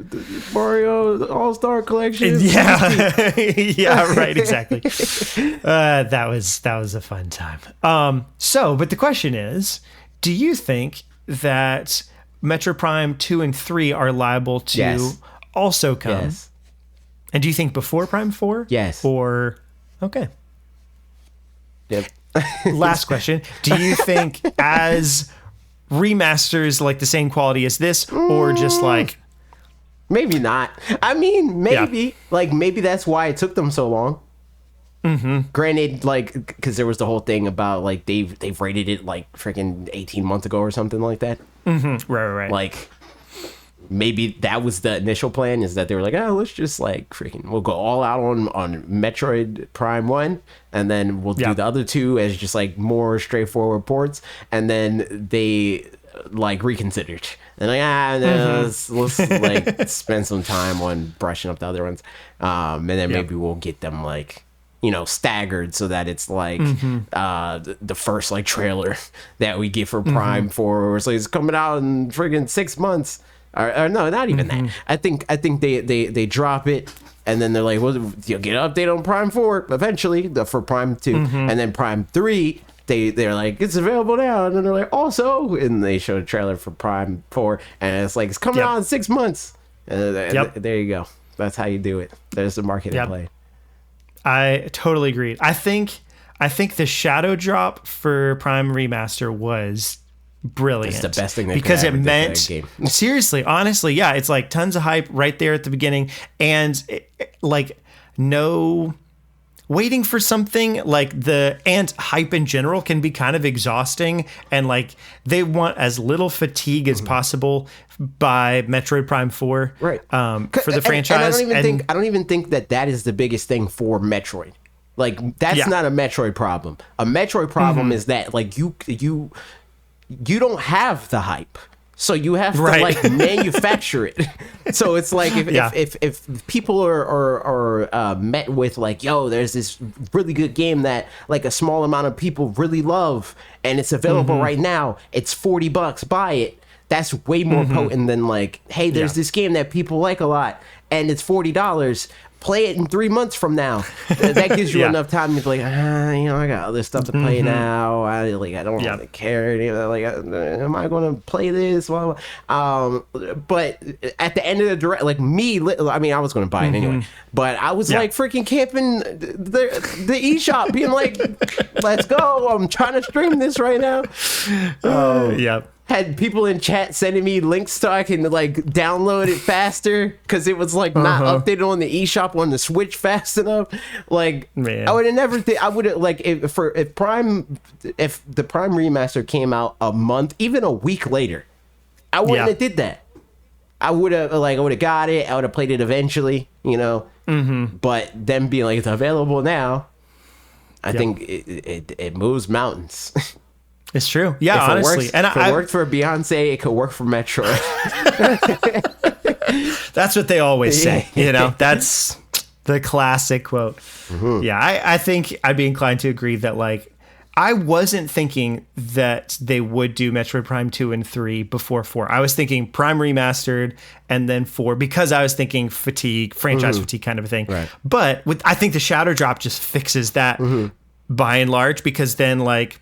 Mario All-Star Collection. Yeah. Yeah, right, exactly. That was a fun time. But the question is, do you think that Metroid Prime 2 and 3 are liable to also come? Yes. And do you think before Prime 4? Yes. Or, okay. Yep. Last question. Do you think as remasters like the same quality as this, or just like... Maybe not. I mean, maybe. Yeah. Like, maybe that's why it took them so long. Granted, like, because there was the whole thing about, like, they've rated it, like, freaking 18 months ago or something like that. Right. Like... Maybe that was the initial plan, is that they were like, oh, let's just like freaking, we'll go all out on Metroid Prime 1, and then we'll do the other two as just like more straightforward ports, and then they like reconsidered. And like, no, let's like spend some time on brushing up the other ones. And then maybe we'll get them like, staggered so that it's like the first like trailer that we get for Prime 4, where it's like it's coming out in friggin' 6 months. Or no, not even that. I think they drop it, and then they're like, well, you'll get an update on Prime 4 eventually for Prime 2, and then Prime 3 they're like, it's available now, and then they're like, also, and they show a trailer for Prime 4, and it's like, it's coming out in 6 months. There you go. That's how you do it. There's the marketing play. I totally agree. I think the shadow drop for Prime Remaster was brilliant. It's the best thing they because could it meant game. Seriously, honestly, it's like tons of hype right there at the beginning, and like no waiting for something like and hype in general can be kind of exhausting, and like they want as little fatigue as possible by Metroid Prime 4 right for the franchise. And I don't even think that is the biggest thing for Metroid. Like that's not a Metroid problem. A Metroid problem is that like you don't have the hype, so you have to like manufacture it. So it's like if people are met with like, yo, there's this really good game that like a small amount of people really love, and it's available right now, it's $40, buy it. That's way more potent than like, hey, there's this game that people like a lot and it's $40. Play it in 3 months from now. That gives you enough time to be like, I got other stuff to play now. I don't really care. Like, am I going to play this? Well, but at the end of the like me, I mean, I was going to buy it anyway, but I was like freaking camping the eShop, being like, let's go. I'm trying to stream this right now. Had people in chat sending me links so I can like download it faster because it was like not updated on the eShop on the Switch fast enough. Like, man. I would have never I would have like if the Prime Remaster came out a month, even a week later, I wouldn't have did that. I would have got it. I would have played it eventually, you know. Mm-hmm. But them being like it's available now, I think it moves mountains. It's true. Yeah, if honestly. If it worked for Beyonce, it could work for Metroid. That's what they always say. You know, that's the classic quote. Mm-hmm. Yeah, I think I'd be inclined to agree that, like, I wasn't thinking that they would do Metroid Prime 2 and 3 before 4. I was thinking Prime Remastered and then 4 because I was thinking franchise fatigue kind of a thing. Right. But I think the Shadow Drop just fixes that by and large, because then, like,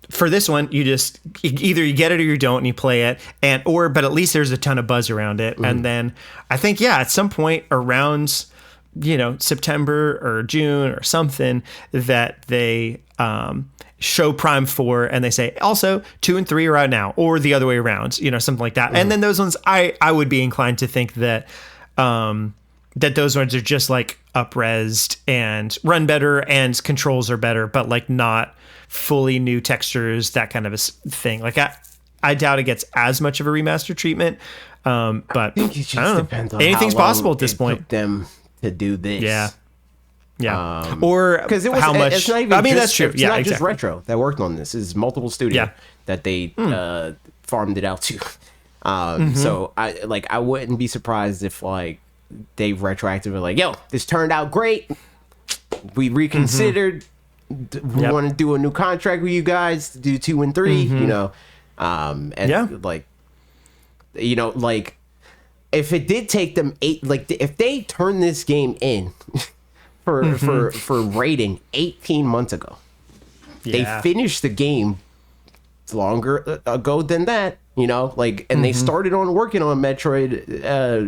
for this one, you just either you get it or you don't, and you play it, but at least there's a ton of buzz around it. And then I think, at some point around, September or June or something, that they show Prime 4 and they say also 2 and 3 are out now, or the other way around, something like that. And then those ones, I would be inclined to think that that those ones are just like up-resed and run better and controls are better, but like not fully new textures, that kind of a thing. Like I doubt it gets as much of a remaster treatment. But I think it just depends on anything's possible at this point. Took them to do this. Yeah. Or because it was how much. It's not even that's true. It's not just Retro that worked on this. It's multiple studios that they farmed it out to. So I wouldn't be surprised if like they retroactively like, yo, this turned out great. We reconsidered. We want to do a new contract with you guys to do 2 and 3. Like if it did take them 8, like if they turned this game in for rating 18 months ago, they finished the game longer ago than that, and they started on working on Metroid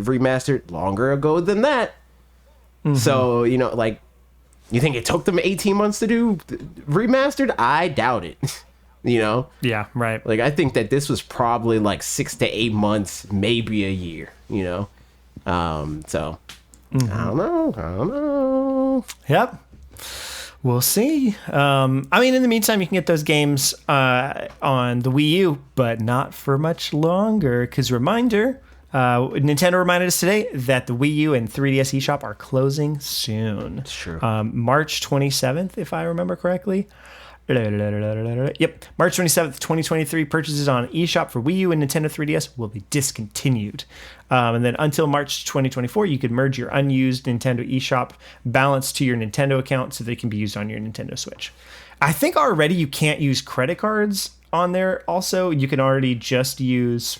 Remastered longer ago than that. So, you think it took them 18 months to do Remastered? I doubt it. Yeah, right. Like, I think that this was probably like 6 to 8 months, maybe a year, So, I don't know. Yep. We'll see. In the meantime, you can get those games on the Wii U, but not for much longer. Because reminder, Nintendo reminded us today that the Wii U and 3DS eShop are closing soon. Sure. March 27th, if I remember correctly. Yep. March 27th, 2023, purchases on eShop for Wii U and Nintendo 3DS will be discontinued. And then until March 2024, you could merge your unused Nintendo eShop balance to your Nintendo account so they can be used on your Nintendo Switch. I think already you can't use credit cards on there. Also, you can already just use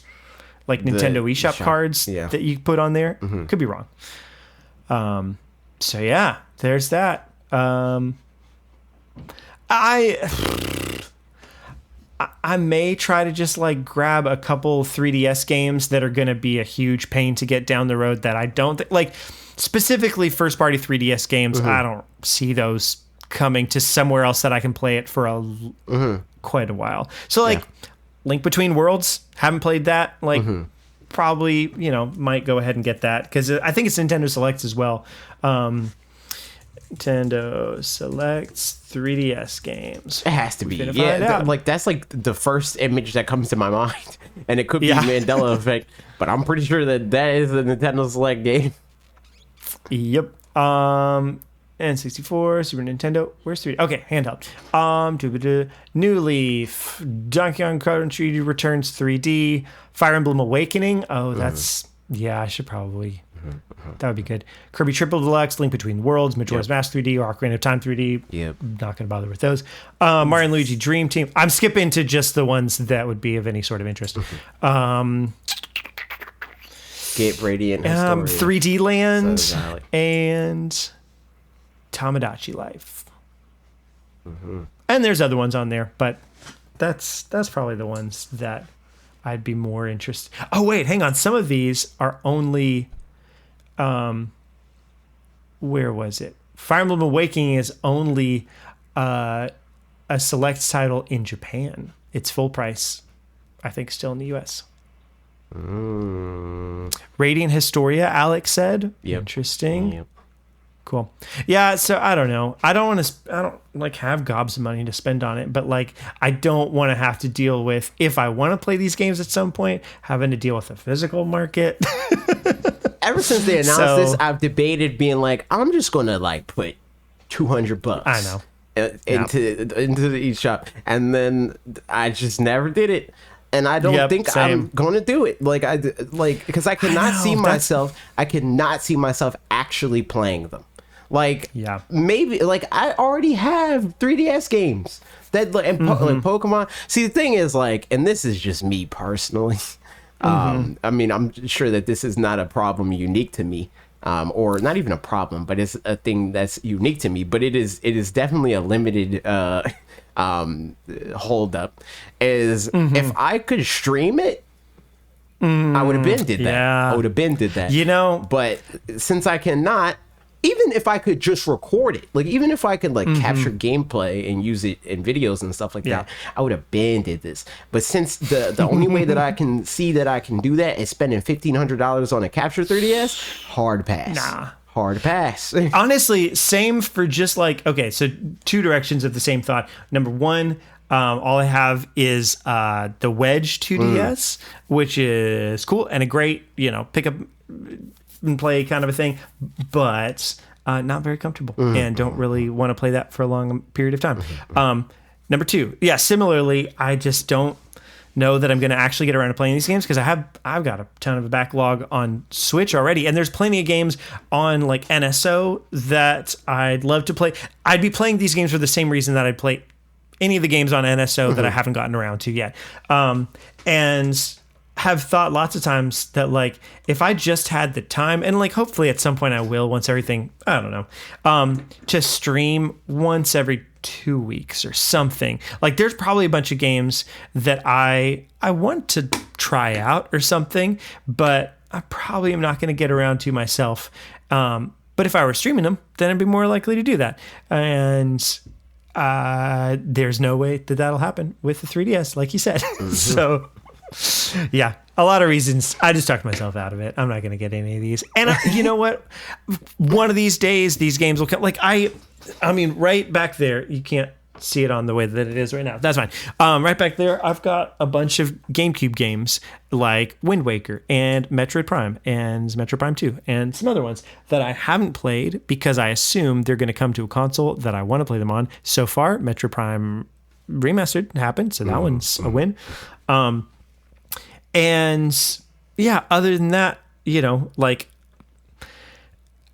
like Nintendo eShop cards that you put on there. Could be wrong. So yeah, there's that. I may try to just like grab a couple 3DS games that are going to be a huge pain to get down the road that I don't think, like specifically first party 3DS games. I don't see those coming to somewhere else that I can play it for quite a while. So like Link Between Worlds, haven't played that. Like probably, might go ahead and get that because I think it's Nintendo Selects as well. Nintendo Selects 3DS games. It has to be. That's like the first image that comes to my mind, and it could be Mandela effect, but I'm pretty sure that is the Nintendo Select game. Yep. N64, Super Nintendo. Where's 3D? Okay, handheld. New Leaf, Donkey Kong Country Returns 3D, Fire Emblem Awakening. Oh, that's I should probably. That would be good. Kirby Triple Deluxe, Link Between Worlds, Majora's Mask 3D, or Ocarina of Time 3D. Yep. Not going to bother with those. Mario and Luigi Dream Team. I'm skipping to just the ones that would be of any sort of interest. Skip Radiant Historia, 3D Land, and Tamagotchi Life. And there's other ones on there, but that's probably the ones that I'd be more interested. Oh, wait, hang on. Some of these are only... where was it? Fire Emblem Awakening is only a select title in Japan. It's full price, I think, still in the US. Radiant Historia, Alex said. Yep. Interesting. Yep. Cool. Yeah, so I don't know. I don't want to. I don't like have gobs of money to spend on it, but like I don't want to have to deal with, if I want to play these games at some point, having to deal with the physical market. Ever since they announced this, I've debated being like, I'm just gonna like put $200. I know. Into the eShop, and then I just never did it. And I don't think same. I'm going to do it. Because I cannot see myself. I cannot see myself actually playing them. Maybe I already have 3DS games like Pokemon. See, the thing is and this is just me personally. I mean, I'm sure that this is not a problem unique to me. Or not even a problem, but it's a thing that's unique to me. But it is definitely a limited hold up. Is if I could stream it, I would have been did that. Yeah. I would have been did that. But since I cannot, even if I could just record it, even if I could capture gameplay and use it in videos and stuff like that, I would have been did this. But since the only way that I can see that I can do that is spending $1,500 on a capture 3DS, hard pass. Hard pass. Honestly, same for just okay, so two directions of the same thought. Number one, all I have is the Wedge 2DS, which is cool and a great, pick up and play kind of a thing, but not very comfortable and don't really want to play that for a long period of time. Number two, similarly, I just don't know that I'm going to actually get around to playing these games because I've got a ton of a backlog on Switch already, and there's plenty of games on NSO that I'd love to play. I'd be playing these games for the same reason that I'd play any of the games on NSO that I haven't gotten around to yet. And have thought lots of times that if I just had the time, and hopefully at some point I will, once everything, I don't know, to stream once every 2 weeks or something. There's probably a bunch of games that I want to try out or something, but I probably am not going to get around to myself. But if I were streaming them, then I'd be more likely to do that. And there's no way that that'll happen with the 3DS, like you said. So yeah, a lot of reasons. I just talked myself out of it. I'm not going to get any of these. And you know what? One of these days, these games will come. I mean, right back there, you can't see it on the way that it is right now. That's fine. Right back there, I've got a bunch of GameCube games like Wind Waker and Metroid Prime and Metroid Prime 2 and some other ones that I haven't played because I assume they're going to come to a console that I want to play them on. So far, Metroid Prime Remastered happened, so that one's a win. And yeah, other than that,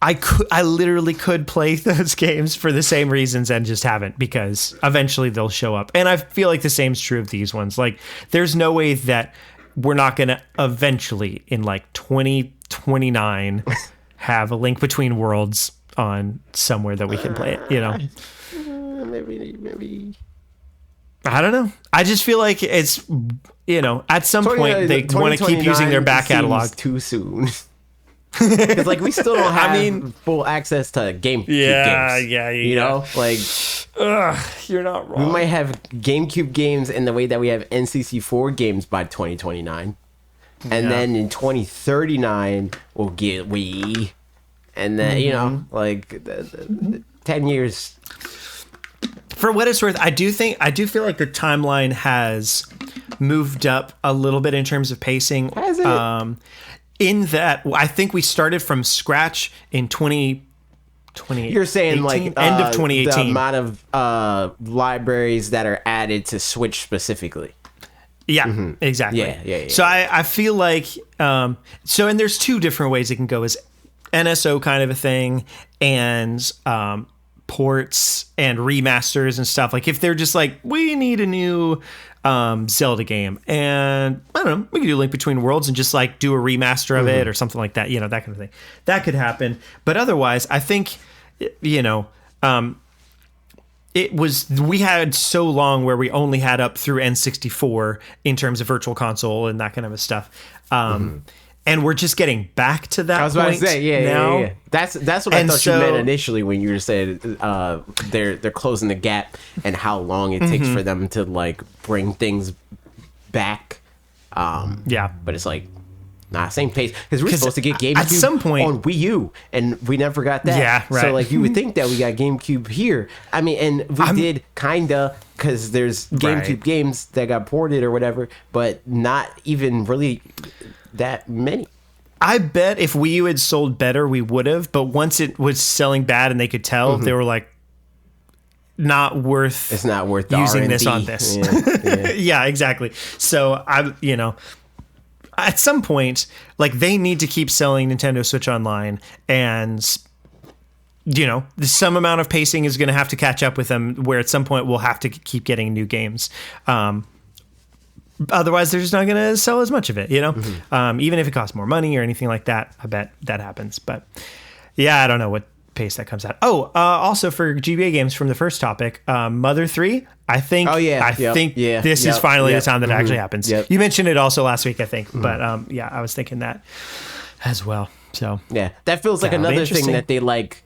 I literally could play those games for the same reasons and just haven't, because eventually they'll show up. And I feel like the same's true of these ones. There's no way that we're not going to eventually in 2029 have a Link Between Worlds on somewhere that we can play it, Maybe. I don't know. I just feel like it's, at some point they want to keep using their back catalog. Too soon. Because we still don't have full access to GameCube games. You're not wrong. We might have GameCube games in the way that we have NCC4 games by 2029. And then in 2039 we'll get Wii. And then 10 years. For what it's worth, I do feel like the timeline has moved up a little bit in terms of pacing. Has it? In that, I think we started from scratch in 2018. You're saying end of 2018. The amount of libraries that are added to Switch specifically. Yeah, exactly. Yeah. So I feel like, and there's two different ways it can go, is NSO kind of a thing and ports and remasters and stuff. If they're just we need a new Zelda game, and I don't know, we could do Link Between Worlds and just do a remaster of it or something like that, that kind of thing. That could happen. But otherwise, I think, we had so long where we only had up through N64 in terms of virtual console and that kind of stuff. And we're just getting back to that. I was about to say, now. Yeah. That's what I thought you meant initially when you were saying they're closing the gap and how long it takes for them to bring things back. But it's Nah, same pace. Because we're supposed to get GameCube at some point on Wii U, and we never got that. Yeah, right. So, like, you would think that we got GameCube here. I mean, and we did kinda, because there's GameCube games that got ported or whatever, but not even really that many. I bet if Wii U had sold better, we would have. But once it was selling bad and they could tell, they were like, not worth. It's not worth the using R&D. this on this. Yeah. Yeah, exactly. So at some point, like they need to keep selling Nintendo Switch Online, and some amount of pacing is going to have to catch up with them. Where at some point we'll have to keep getting new games. Otherwise, they're just not going to sell as much of it, even if it costs more money or anything like that. I bet that happens. But yeah, I don't know what pace that comes out. Also for GBA games from the first topic, Mother 3, I think. Oh, yeah. I think this is finally the time that actually happens. Yep. You mentioned it also last week, I think. But I was thinking that as well. So yeah, that feels like another thing that they like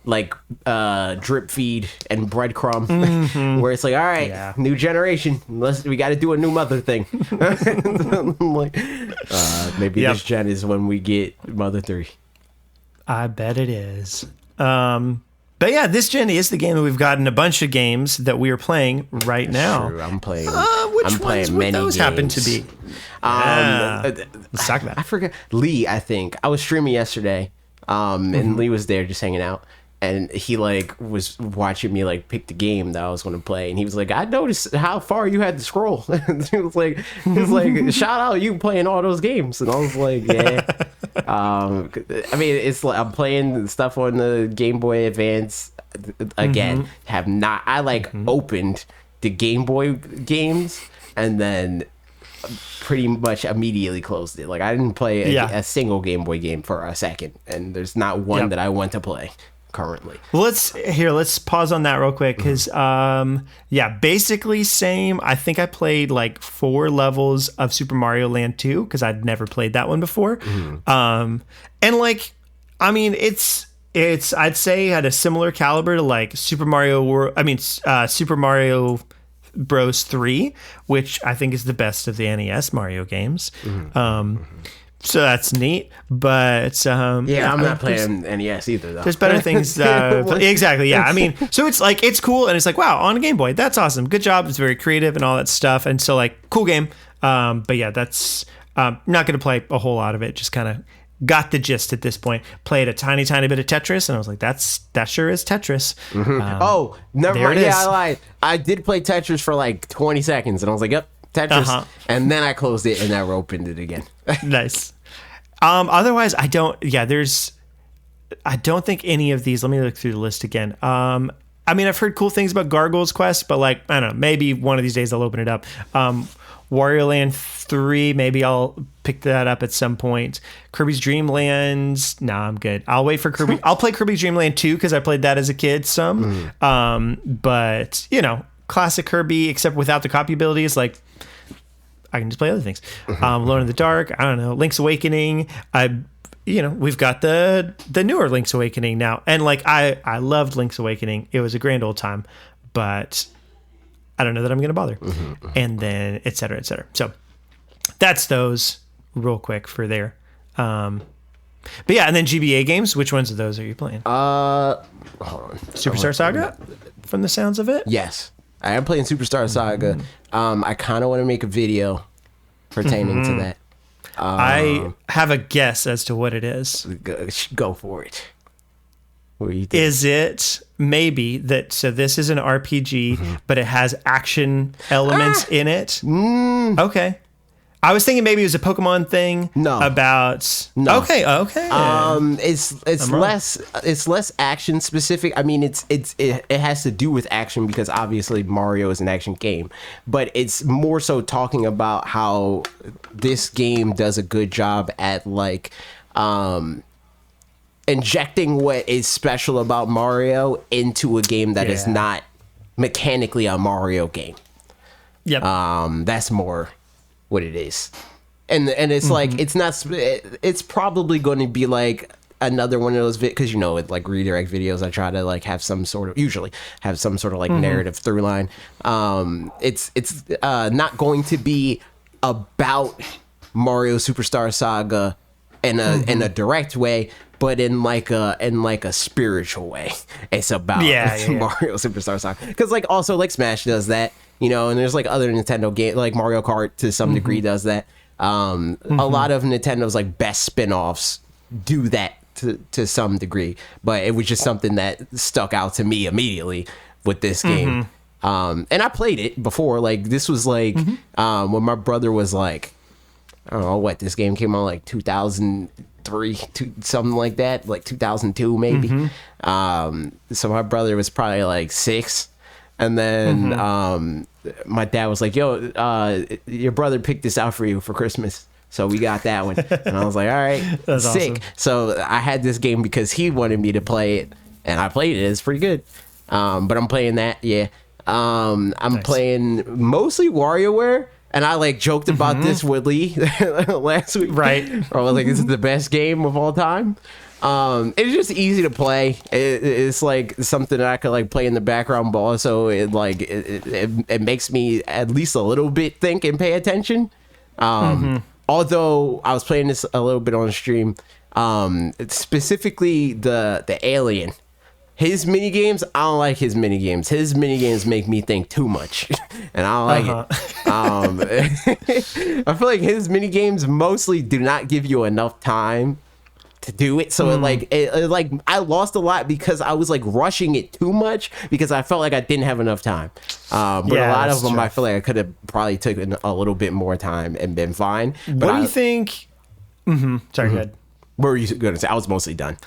drip feed and breadcrumb, where it's like, all right, new generation, we got to do a new Mother thing. Like, maybe this gen is when we get Mother 3. I bet it is. But yeah, this gen is the game that we've gotten a bunch of games that we are playing right now. True. I'm playing. Which ones would those happen to be? Let's talk about it. I forgot. Lee, I think I was streaming yesterday, and Lee was there just hanging out. And he was watching me pick the game that I was going to play, and he was like, "I noticed how far you had to scroll." he was like, "Shout out you playing all those games," and I was like, "Yeah." I mean, it's like I'm playing stuff on the Game Boy Advance again. Have not opened the Game Boy games and then pretty much immediately closed it. Like I didn't play a single Game Boy game for a second, and there's not one that I want to play currently. Let's pause on that real quick, because basically same. I think I played 4 levels of Super Mario Land 2 because I'd never played that one before. I mean, it's I'd say at a similar caliber to Super Mario Super Mario Bros 3, which I think is the best of the NES Mario games. So that's neat, but I'm not playing NES either, though. There's better things. Exactly, yeah. I mean, so it's cool, and it's like, wow, on a Game Boy, that's awesome. Good job. It's very creative and all that stuff, and so cool game. But yeah, that's not going to play a whole lot of it. Just kind of got the gist at this point. Played a tiny bit of Tetris, and I was like, that sure is Tetris. Never mind. Yeah, I lied. I did play Tetris for 20 seconds, and I was like, yep. Tetris, and then I closed it and I opened it again. Nice. Otherwise, I don't think any of these. Let me look through the list again. I mean, I've heard cool things about Gargoyle's Quest, but I don't know. Maybe one of these days I'll open it up. Wario Land 3, maybe I'll pick that up at some point. Kirby's Dream Land, nah, I'm good. I'll wait for Kirby. I'll play Kirby's Dream Land 2 because I played that as a kid some. But classic Kirby, except without the copy abilities, I can just play other things. Alone in the Dark, I don't know, Link's Awakening. We've got the newer Link's Awakening now, and I loved Link's Awakening. It was a grand old time, but I don't know that I'm going to bother. And then et cetera, et cetera. So that's those real quick for there. But yeah, and then GBA games. Which ones of those are you playing? Hold on. Superstar Saga, from the sounds of it. Yes. I am playing Superstar Saga. I kind of want to make a video pertaining to that. I have a guess as to what it is. Go for it. What do you think? Is it maybe that? So this is an RPG, but it has action elements in it. Okay. I was thinking maybe it was a Pokemon thing. No. No. Okay. It's less action specific. I mean, it has to do with action because obviously Mario is an action game, but it's more so talking about how this game does a good job at injecting what is special about Mario into a game that is not mechanically a Mario game. Yep. That's more what it is, and it's it's not. It's probably going to be another one of those because with redirect videos I try to have some sort of narrative through line. It's not going to be about Mario Superstar Saga in a direct way, but in like a spiritual way. It's about Mario Superstar Saga, because like also like Smash does that, you know, and there's like other Nintendo games like Mario Kart to some degree does that. A lot of Nintendo's like best spin-offs do that to some degree, but it was just something that stuck out to me immediately with this game. And I played it before. Like this was like when my brother was like, I don't know what, this game came out like 2003, something like that, like 2002 maybe. So my brother was probably like 6, and then my dad was like, yo, your brother picked this out for you for Christmas. So we got that one. And I was like, all right, That's sick. awesome. So I had this game because he wanted me to play it, and I played it. It's pretty good. But I'm playing that, yeah. I'm playing mostly WarioWare, and I like joked about this with Lee last week. Right. I was like, this is the best game of all time. It's just easy to play. It's like something that I could like play in the background, but also it makes me at least a little bit think and pay attention. Although I was playing this a little bit on stream, specifically the alien. His mini games, I don't like his mini games. His mini games make me think too much, and I don't like it. I feel like his mini games mostly do not give you enough time to do it. So it like I lost a lot because I was like rushing it too much because I felt like I didn't have enough time. But a lot of them, true. I feel like I could have probably taken a little bit more time and been fine. But what do you think? Sorry, go ahead. What were you going to say? I was mostly done.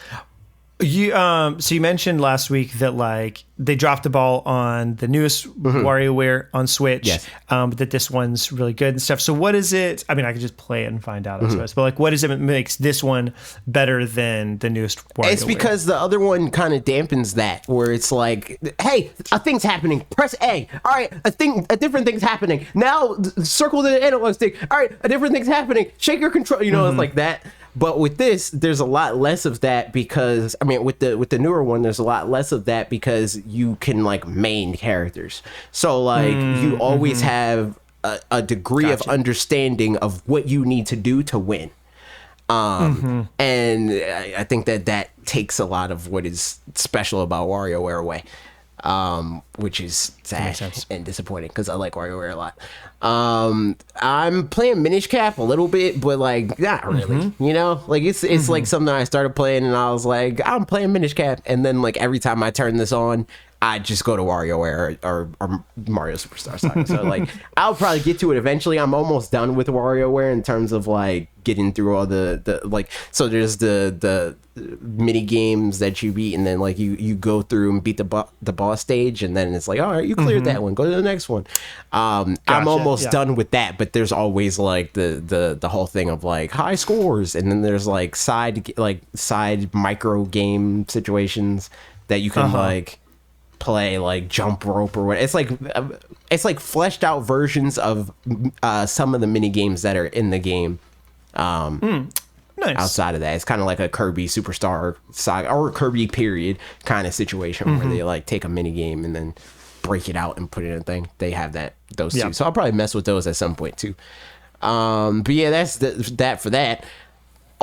You so you mentioned last week that like they dropped the ball on the newest WarioWare on Switch, yes. But that this one's really good and stuff. So what is it? I mean, I could just play it and find out, I suppose. But like, what is it that makes this one better than the newest WarioWare? It's because the other one kind of dampens that, where it's like, hey, a thing's happening. Press A. All right, a different thing's happening. Now circle the analog stick. All right, a different thing's happening. Shake your control. You know, it's like that. But with this, there's a lot less of that because, I mean, with the newer one, there's a lot less of that because you can like main characters. So like you always have a degree of understanding of what you need to do to win. And I think that takes a lot of what is special about WarioWare away. Which is sad and disappointing because I like WarioWare a lot. I'm playing Minish Cap a little bit, but like not really. You know, like it's like something I started playing and I was like, I'm playing Minish Cap, and then like every time I turn this on, I just go to WarioWare or Mario Superstar Saga. So like I'll probably get to it eventually. I'm almost done with WarioWare in terms of like getting through all the like, so there's the mini games that you beat, and then like you go through and beat the boss stage, and then it's like, all right, you cleared that one, go to the next one. I'm almost done with that, but there's always like the whole thing of like high scores, and then there's like side micro game situations that you can like play, like jump rope or what. It's like fleshed out versions of some of the mini games that are in the game. Nice. Outside of that, it's kind of like a Kirby Superstar Saga or Kirby period kind of situation where they like take a mini game and then break it out and put it in a thing. They have those two, so I'll probably mess with those at some point too. But yeah, that's that for that.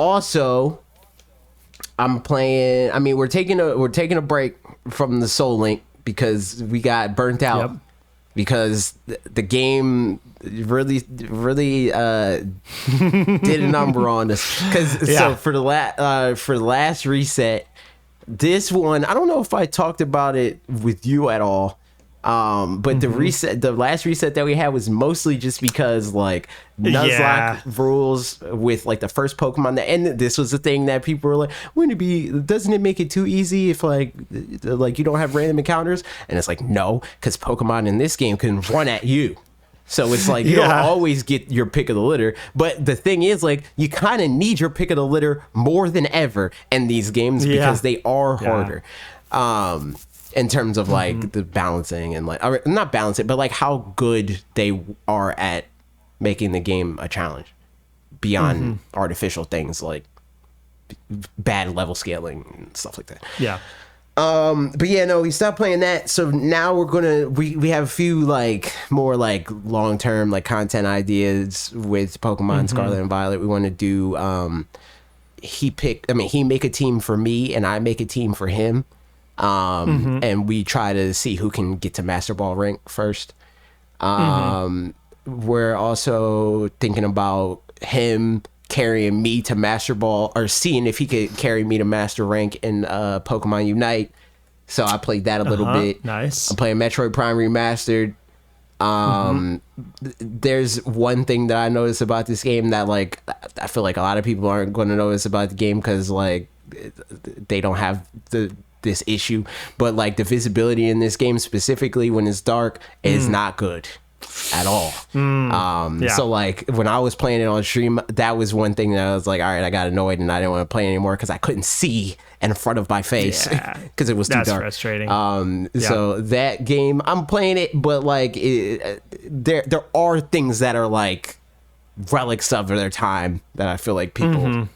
Also, I'm playing. I mean, we're taking a break from the Soul Link because we got burnt out. Yep. Because the game really did a number on us. So for the last reset, this one, I don't know if I talked about it with you at all. But the last reset that we had was mostly just because like Nuzlocke rules with like the first Pokemon and this was the thing that people were like, doesn't it make it too easy if like you don't have random encounters? And it's like, no, because Pokemon in this game can run at you. So it's like you don't always get your pick of the litter. But the thing is, like, you kind of need your pick of the litter more than ever in these games because they are harder. In terms of like the balancing and like, or not balance it, but like how good they are at making the game a challenge beyond artificial things like bad level scaling and stuff like that. Yeah. But yeah, no, we stopped playing that. So now we have a few like more like long term like content ideas with Pokemon Scarlet and Violet. We want to do he make a team for me and I make a team for him. And we try to see who can get to Master Ball rank first. We're also thinking about him carrying me to Master Ball, or seeing if he could carry me to Master Rank in Pokemon Unite. So I played that a little bit. Nice. I'm playing Metroid Prime Remastered. There's one thing that I noticed about this game that like I feel like a lot of people aren't going to notice about the game because like they don't have this issue, but like the visibility in this game specifically when it's dark is not good at all. So like when I was playing it on stream, that was one thing that I was like, all right, I got annoyed and I didn't want to play anymore because I couldn't see in front of my face because it was too dark. That's frustrating. So that game, I'm playing it, but like there are things that are like relics of their time that I feel like people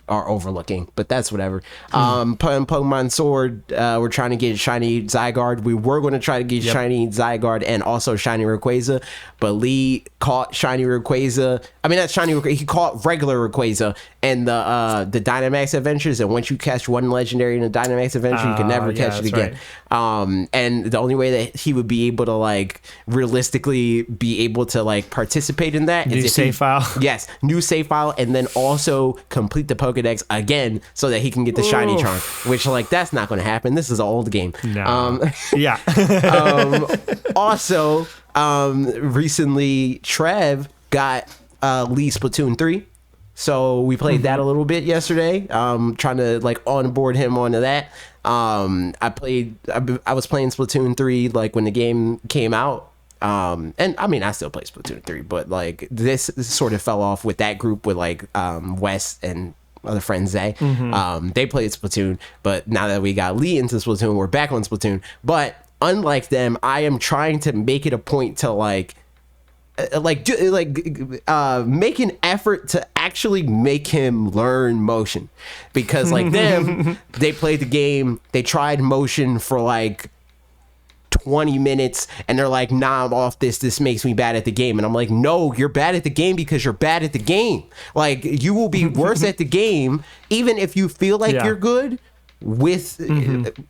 are overlooking, but that's whatever. Pokemon Sword, we're trying to get shiny Zygarde. We were going to try to get shiny Zygarde and also shiny Rayquaza, but Lee caught shiny Rayquaza. I mean, not shiny Rayquaza, he caught regular Rayquaza and the Dynamax Adventures, and once you catch one legendary in a Dynamax Adventure, you can never catch it again. Right. And the only way that he would be able to like realistically be able to like participate in that is new save file. Yes, new save file, and then also complete the Pokedex again so that he can get the shiny charm, which like that's not going to happen. This is an old game. No. Also, recently Trev got Lee Splatoon 3. So we played that a little bit yesterday, trying to like onboard him onto that. I was playing Splatoon 3 like when the game came out. And I mean, I still play Splatoon 3, but like this sort of fell off with that group with like Wes and other friend Zay. They played Splatoon, but now that we got Lee into Splatoon, we're back on Splatoon. But unlike them, I am trying to make it a point to make an effort to actually make him learn motion, because like them, they played the game, they tried motion for like 20 minutes and they're like, nah, I'm off this makes me bad at the game. And I'm like, no, you're bad at the game because you're bad at the game. Like, you will be worse at the game even if you feel like you're good with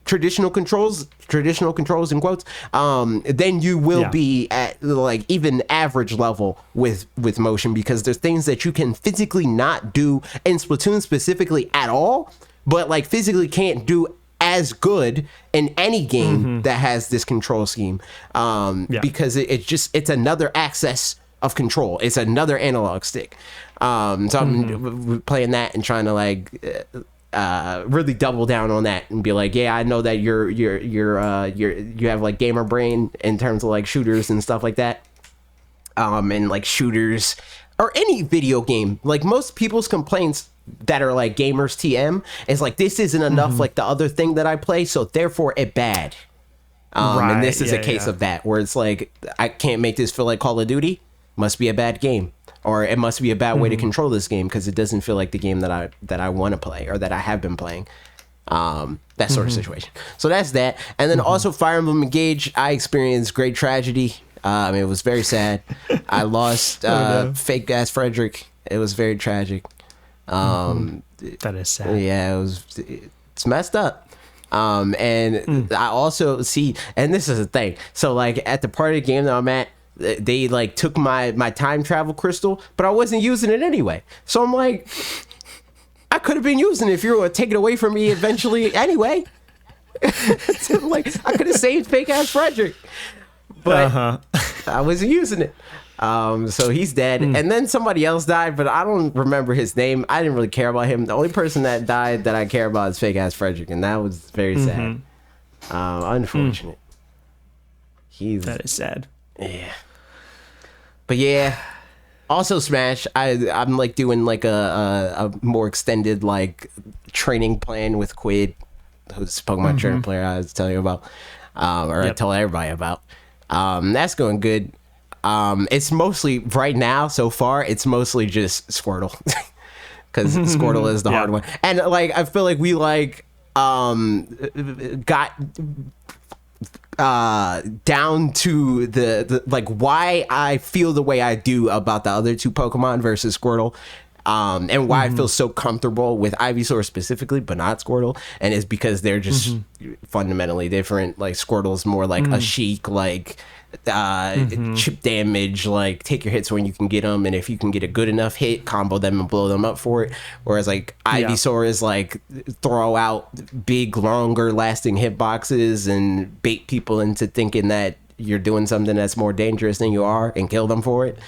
traditional controls in quotes, then you will be at like even average level with motion, because there's things that you can physically not do in Splatoon specifically at all, but like physically can't do as good in any game that has this control scheme, because it's another access of control. It's another analog stick. So I'm playing that and trying to like really double down on that and be like, yeah, I know that you have like gamer brain in terms of like shooters and stuff like that. And like shooters or any video game, like most people's complaints that are like gamers TM is like, this isn't enough like the other thing that I play, so therefore it bad. And this is a case of that, where it's like, I can't make this feel like Call of Duty, must be a bad game, or it must be a bad way to control this game because it doesn't feel like the game that I want to play or that I have been playing. That sort of situation. So that's that. And then also Fire Emblem Engage, I experienced great tragedy. It was very sad. I lost fake ass Frederick. It was very tragic. That is sad. Yeah, it's messed up. And I also see, and this is the thing. So like at the part of the game that I'm at, they like took my time travel crystal, but I wasn't using it anyway. So I'm like, I could have been using it if you were going to take it away from me eventually anyway. So, like, I could have saved fake ass Frederick, but I wasn't using it. So he's dead. And then somebody else died, but I don't remember his name. I didn't really care about him. The only person that died that I care about is fake ass Frederick, and that was very sad. Unfortunate. That is sad. Yeah. But yeah. Also Smash, I'm like doing like a more extended like training plan with Quid, who's a Pokemon trainer player I was telling you about. I tell everybody about. That's going good. It's mostly right now so far it's mostly just Squirtle, because Squirtle is the hard one, and like I feel like we like got down to the like why I feel the way I do about the other two Pokemon versus Squirtle. And why I feel so comfortable with Ivysaur specifically, but not Squirtle, and it's because they're just fundamentally different. Like Squirtle's more like a chic, like chip damage, like take your hits when you can get them, and if you can get a good enough hit, combo them and blow them up for it. Whereas like Ivysaur is like throw out big, longer lasting hitboxes and bait people into thinking that you're doing something that's more dangerous than you are and kill them for it,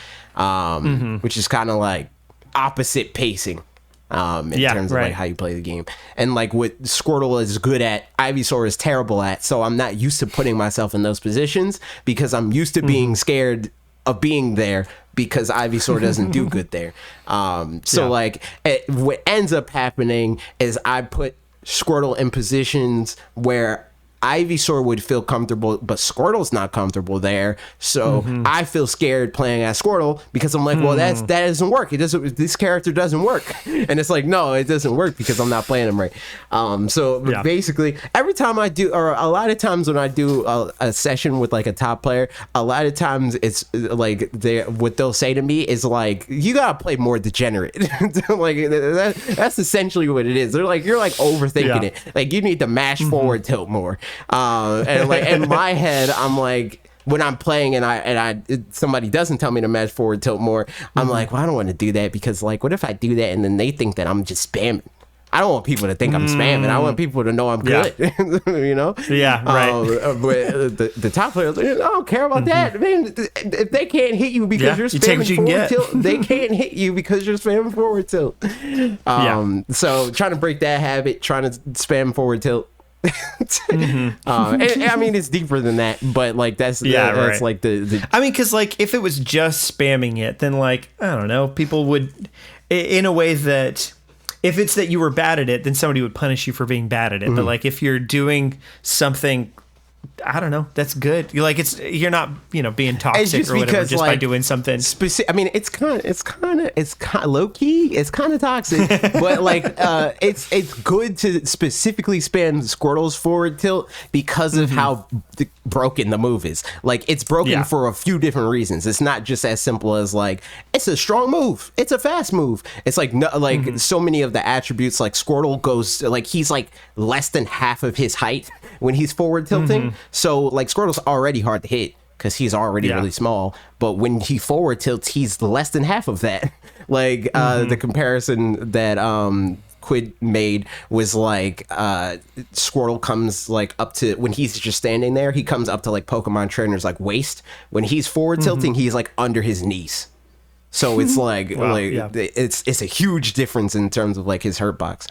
which is kind of like opposite pacing in terms of like how you play the game. And like what Squirtle is good at, Ivysaur is terrible at, so I'm not used to putting myself in those positions because I'm used to being scared of being there because Ivysaur doesn't do good there. Like what ends up happening is I put Squirtle in positions where Ivysaur would feel comfortable, but Squirtle's not comfortable there. So I feel scared playing as Squirtle because I'm like, well, that doesn't work. It doesn't. This character doesn't work. And it's like, no, it doesn't work because I'm not playing him right. Basically, every time I do, or a lot of times when I do a session with like a top player, a lot of times it's like what they'll say to me is like, you gotta play more degenerate. Like that's essentially what it is. They're like, you're like overthinking it. Like you need to mash forward tilt more. And like in my head, I'm like, when I'm playing and I somebody doesn't tell me to match forward tilt more, I'm like, well, I don't want to do that because like, what if I do that and then they think that I'm just spamming? I don't want people to think I'm spamming. I want people to know I'm good. You know? Yeah, right. But the top players, I don't care about that. Man, if they can't hit you because you're spamming forward tilt, they can't hit you because you're spamming forward tilt. So trying to break that habit, trying to spam forward tilt. And I mean it's deeper than that, but like that's like the I mean, because like if it was just spamming it, then like I don't know, people would in a way that if it's that you were bad at it, then somebody would punish you for being bad at it. But like if you're doing something, I don't know, that's good. You're not being toxic or whatever just by doing something specific. I mean, it's kind of low key. It's kind of toxic, but like it's good to specifically spam Squirtle's forward tilt because of how broken the move is. Like it's broken for a few different reasons. It's not just as simple as like it's a strong move, it's a fast move. It's like so many of the attributes, like Squirtle goes like he's like less than half of his height when he's forward tilting. So like Squirtle's already hard to hit because he's already really small, but when he forward tilts, he's less than half of that. Like the comparison that Quid made was like Squirtle comes like up to, when he's just standing there, he comes up to like Pokemon trainer's like waist. When he's forward tilting, he's like under his knees. So it's like it's a huge difference in terms of like his hurt box.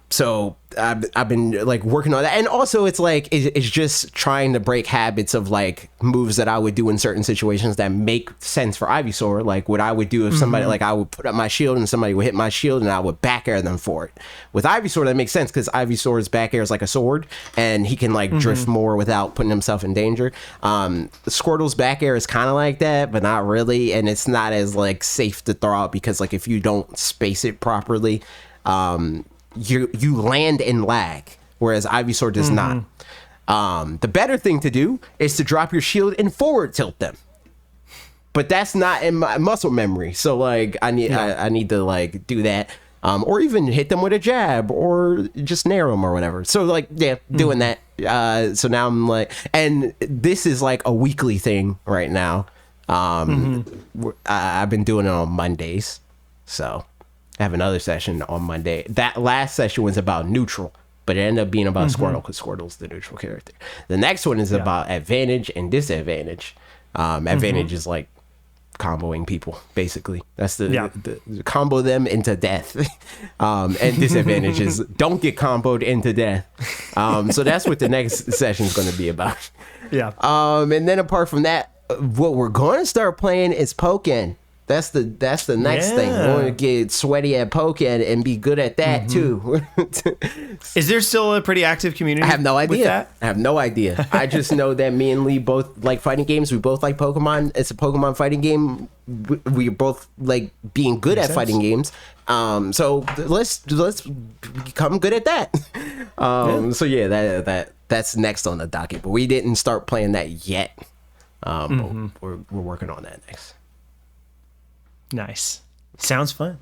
So I've been like working on that, and also it's like it's just trying to break habits of like moves that I would do in certain situations that make sense for Ivysaur. Like what I would do if somebody like I would put up my shield and somebody would hit my shield and I would back air them for it. With Ivysaur that makes sense because Ivysaur's back air is like a sword and he can like drift more without putting himself in danger. Squirtle's back air is kind of like that, but not really, and it's not as like safe to throw out because like if you don't space it properly, you land and lag, whereas Ivysaur does not. The better thing to do is to drop your shield and forward tilt them, but that's not in my muscle memory. So like I need to like do that, or even hit them with a jab or just nair them or whatever. So like doing that. So now I'm like, and this is like a weekly thing right now. I've been doing it on Mondays, so I have another session on Monday. That last session was about neutral, but it ended up being about Squirtle because Squirtle's the neutral character. The next one is about advantage and disadvantage. Advantage is like comboing people, basically. That's the combo them into death. And disadvantage is don't get comboed into death. So that's what the next session is going to be about. And then apart from that, what we're going to start playing is Pokken. That's the next thing. I want to get sweaty at poke and be good at that too. Is there still a pretty active community? I have no idea. With that? I have no idea. I just know that me and Lee both like fighting games. We both like Pokemon. It's a Pokemon fighting game. We both like being good at fighting games. So let's become good at that. So yeah, that's next on the docket. But we didn't start playing that yet. But we're working on that next. Nice. Sounds fun.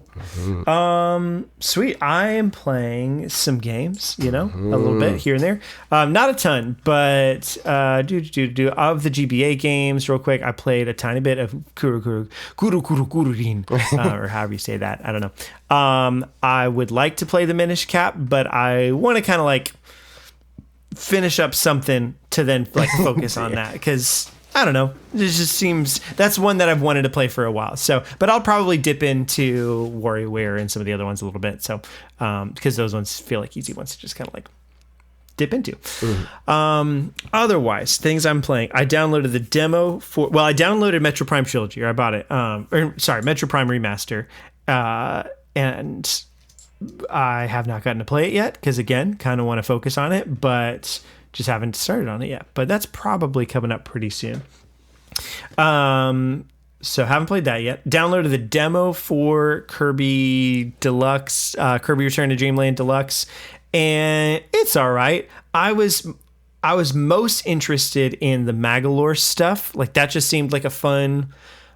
Sweet. I am playing some games, a little bit here and there. Not a ton, but of the GBA games, real quick, I played a tiny bit of Kururin, or however you say that. I don't know. I would like to play the Minish Cap, but I want to kind of like finish up something to then like focus on that, because I don't know. It just seems that's one that I've wanted to play for a while. So, but I'll probably dip into WarioWare and some of the other ones a little bit. So, because those ones feel like easy ones to just kind of like dip into. Otherwise, things I'm playing. I downloaded the demo I downloaded Metroid Prime Trilogy, or I bought it. Metroid Prime Remaster, and I have not gotten to play it yet because again, kind of want to focus on it, but just haven't started on it yet, but that's probably coming up pretty soon. So haven't played that yet. Downloaded the demo for Kirby Deluxe, Kirby Return to Dreamland Deluxe, and it's all right. I was most interested in the Magalore stuff. Like that just seemed like a fun,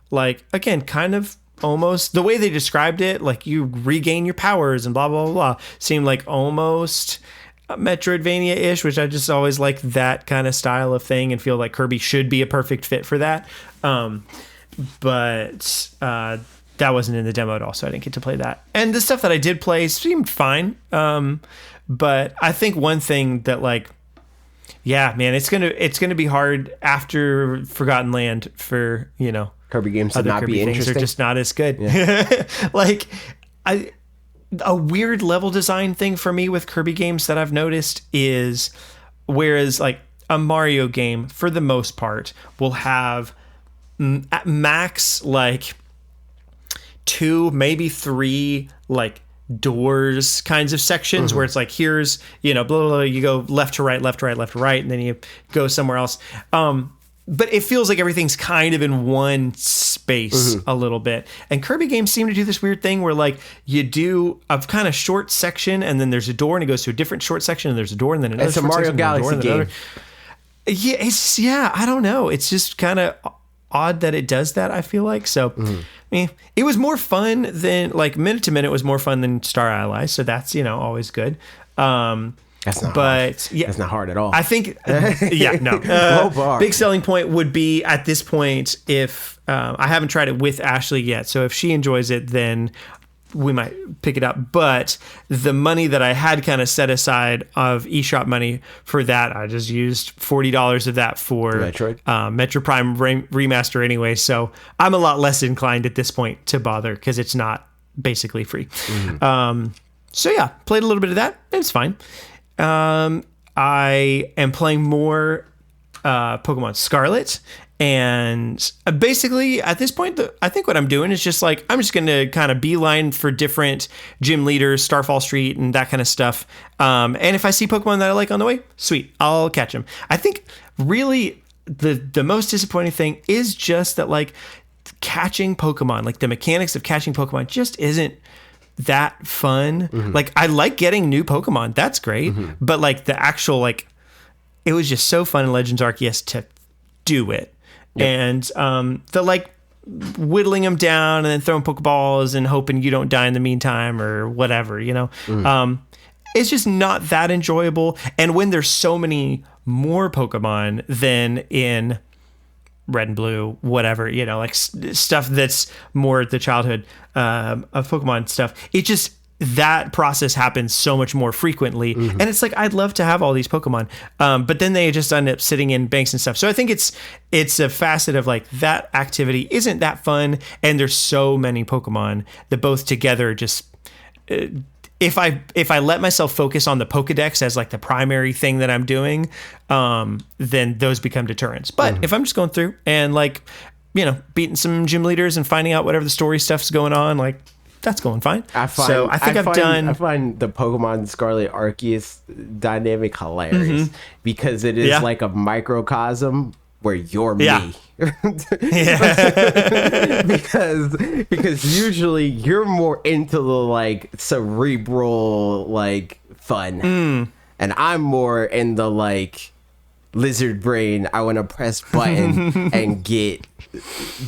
like again, kind of almost the way they described it, like you regain your powers and blah blah blah, blah seemed like almost Metroidvania-ish, which I just always like that kind of style of thing and feel like Kirby should be a perfect fit for that. But that wasn't in the demo at all, so I didn't get to play that. And the stuff that I did play seemed fine. But I think one thing that like, yeah, man, it's gonna be hard after Forgotten Land for, Kirby games to not Kirby be things interesting. are just not as good. Yeah. Like a weird level design thing for me with Kirby games that I've noticed is, whereas like a Mario game for the most part will have at max like 2, maybe 3 like doors kinds of sections where it's like, here's, blah, blah, blah, you go left to right, left to right, left to right, and then you go somewhere else. But it feels like everything's kind of in one space a little bit. And Kirby games seem to do this weird thing where like you do a kind of short section and then there's a door and it goes to a different short section and there's a door and then another short section. It's a Mario Galaxy game. Yeah, I don't know. It's just kind of odd that it does that, I feel like. So, it was more fun than like Minute to Minute was more fun than Star Allies. So that's, always good. That's not hard. Yeah, that's not hard at all. I think, Low bar. Big selling point would be at this point if I haven't tried it with Ashley yet. So if she enjoys it, then we might pick it up. But the money that I had kind of set aside of eShop money for that, I just used $40 of that for Metroid Prime Remaster anyway. So I'm a lot less inclined at this point to bother because it's not basically free. So yeah, played a little bit of that. It's fine. I am playing more Pokemon Scarlet, and basically at this point, I think what I'm doing is just like I'm just going to kind of beeline for different gym leaders, Starfall Street, and that kind of stuff. And if I see Pokemon that I like on the way, sweet, I'll catch them. I think really the most disappointing thing is just that like catching Pokemon, like the mechanics of catching Pokemon, just isn't that fun. Like I like getting new Pokemon, that's great, but like the actual like it was just so fun in Legends Arceus to do it. And the like whittling them down and then throwing Pokeballs and hoping you don't die in the meantime or whatever, it's just not that enjoyable. And when there's so many more Pokemon than in Red and Blue, whatever, like stuff that's more the childhood of Pokemon stuff. It just, that process happens so much more frequently. And it's like, I'd love to have all these Pokemon. But then they just end up sitting in banks and stuff. So I think it's a facet of like that activity isn't that fun. And there's so many Pokemon that both together just, if I let myself focus on the Pokedex as like the primary thing that I'm doing, then those become deterrents. But if I'm just going through and like beating some gym leaders and finding out whatever the story stuff's going on, like that's going fine. I find the Pokemon Scarlet Arceus dynamic hilarious because it is like a microcosm where you're me. because usually you're more into the like cerebral like fun, and I'm more in the like lizard brain. I want to press button and get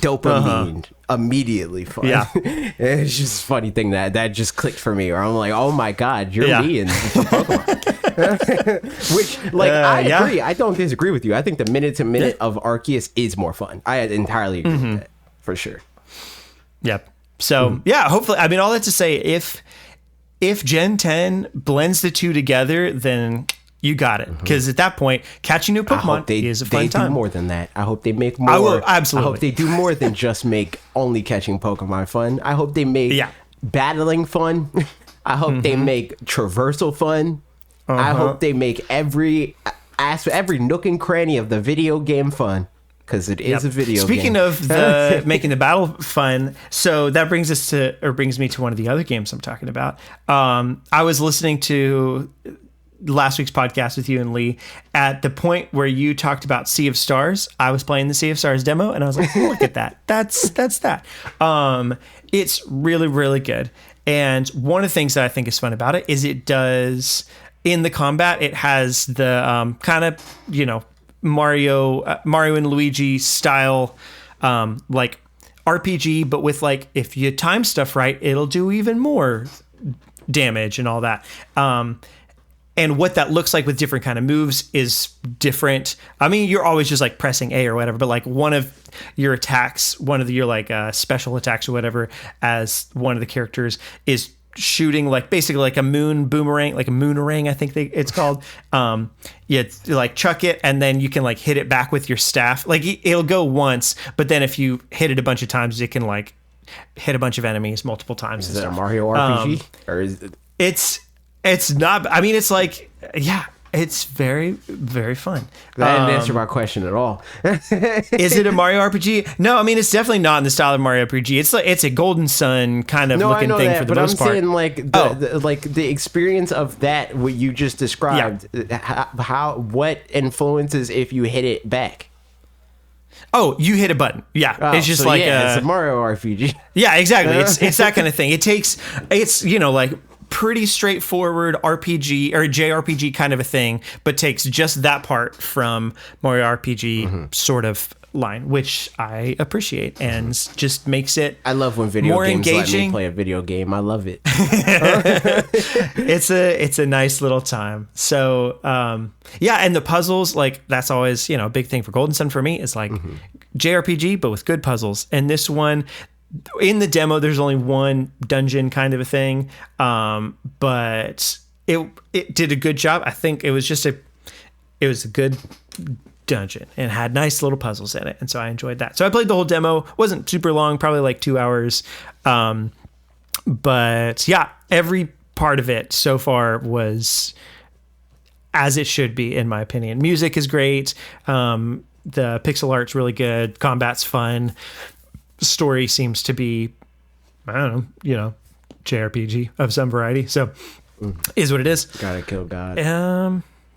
dopamine immediately fun. It's just a funny thing that just clicked for me, where I'm like, oh my god, you're me in Pokemon. Which, like, I agree. I don't disagree with you. I think the minute to minute of Arceus is more fun. I entirely agree with that, for sure. Yep. So hopefully, I mean, all that to say, if Gen 10 blends the two together, then you got it. Because at that point, catching new Pokemon is a fun time. They do more than that. I hope they make more. Absolutely. I hope they do more than just make only catching Pokemon fun. I hope they make battling fun. I hope they make traversal fun. I hope they make every nook and cranny of the video game fun. Because it is a video game. Speaking of the making the battle fun, so that brings me to one of the other games I'm talking about. I was listening to last week's podcast with you and Lee. At the point where you talked about Sea of Stars, I was playing the Sea of Stars demo, and I was like, look at that. That's that. It's really, really good. And one of the things that I think is fun about it is it does, in the combat, it has the kind of, Mario and Luigi style, like RPG, but with like, if you time stuff right, it'll do even more damage and all that. And what that looks like with different kind of moves is different. I mean, you're always just like pressing A or whatever, but like one of your attacks, your like special attacks or whatever, as one of the characters is shooting like basically like a moon boomerang, like a moonerang, I think it's called. You like chuck it and then you can like hit it back with your staff. Like it'll go once, but then if you hit it a bunch of times, it can like hit a bunch of enemies multiple times. Is it a Mario RPG or is it? It's not. I mean, it's like, it's very, very fun. That didn't answer my question at all. Is it a Mario RPG? No, I mean, it's definitely not in the style of Mario RPG. It's a Golden Sun kind of looking thing for the most part. But I'm saying like the experience of that, what you just described, what influences if you hit it back? Oh, you hit a button. Yeah. It's just like it's a Mario RPG. Yeah, exactly. It's that kind of thing. It's like pretty straightforward RPG or JRPG kind of a thing, but takes just that part from Mario RPG sort of line, which I appreciate and just makes it I love when video more games engaging. Let me play a video game. I love it. It's a nice little time. So and the puzzles, like that's always a big thing for Golden Sun for me, is like JRPG but with good puzzles. And this one, in the demo, there's only one dungeon kind of a thing, but it did a good job. I think it was a good dungeon and had nice little puzzles in it, and so I enjoyed that. So I played the whole demo. Wasn't super long, probably like 2 hours, but every part of it so far was as it should be, in my opinion. Music is great. The pixel art's really good. Combat's fun. Story seems to be, I don't know, JRPG of some variety. So is what it is. Gotta kill God.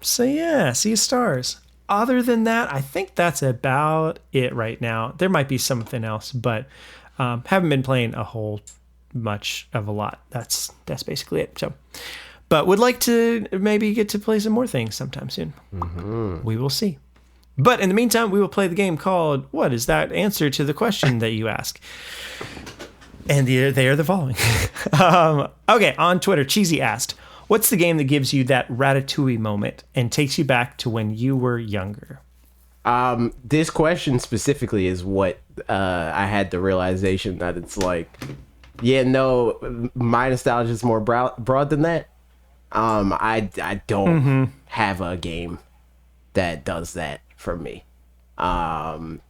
So Sea of Stars. Other than that, I think that's about it right now. There might be something else, but haven't been playing a whole much of a lot. That's basically it. So, but would like to maybe get to play some more things sometime soon. We will see. But in the meantime, we will play the game called, what is that answer to the question that you ask? And they are the following. Okay, on Twitter, Cheesy asked, what's the game that gives you that Ratatouille moment and takes you back to when you were younger? This question specifically is what I had the realization that it's like, my nostalgia is more broad than that. I don't have a game that does that for me,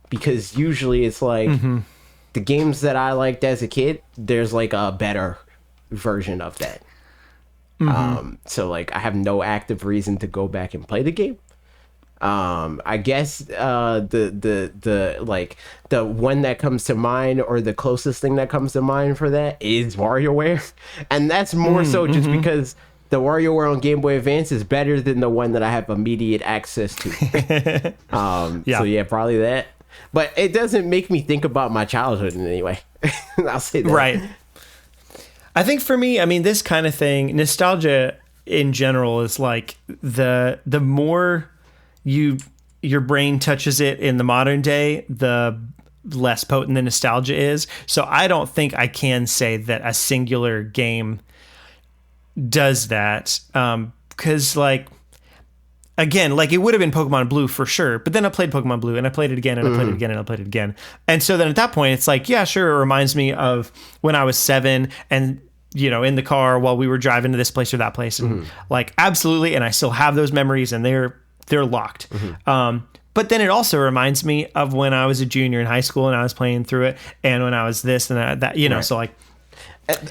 because usually it's like the games that I liked as a kid, there's like a better version of that. So like I have no active reason to go back and play the game, I guess the like the one that comes to mind, or the closest thing that comes to mind for that, is WarioWare, and that's more so just because the WarioWare on Game Boy Advance is better than the one that I have immediate access to. So yeah, probably that. But it doesn't make me think about my childhood in any way. I'll say that. Right. I think for me, I mean, this kind of thing, nostalgia in general is like the more your brain touches it in the modern day, the less potent the nostalgia is. So I don't think I can say that a singular game does that. Because like, again, like it would have been Pokemon Blue for sure, but then I played Pokemon Blue and I played it again and I played it again and I played it again. And so then at that point it's like, yeah, sure. It reminds me of when I was 7 and, you know, in the car while we were driving to this place or that place, and like, absolutely. And I still have those memories and they're locked. But then it also reminds me of when I was a junior in high school and I was playing through it, and when I was this and that, you know, so like,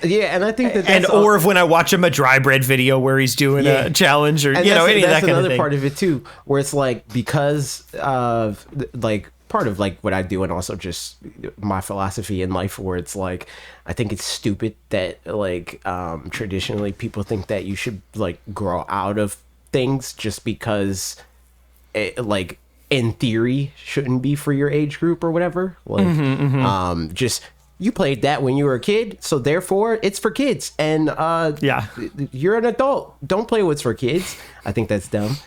yeah, and I think that that's or if when I watch him a dry bread video where he's doing a challenge, or and you know, any of that kind of thing. That's another part of it too, where it's like, because of like part of like what I do, and also just my philosophy in life, where it's like, I think it's stupid that like traditionally people think that you should like grow out of things just because it, like, in theory shouldn't be for your age group or whatever. Like just, you played that when you were a kid, so therefore it's for kids, and you're an adult, don't play what's for kids. I think that's dumb.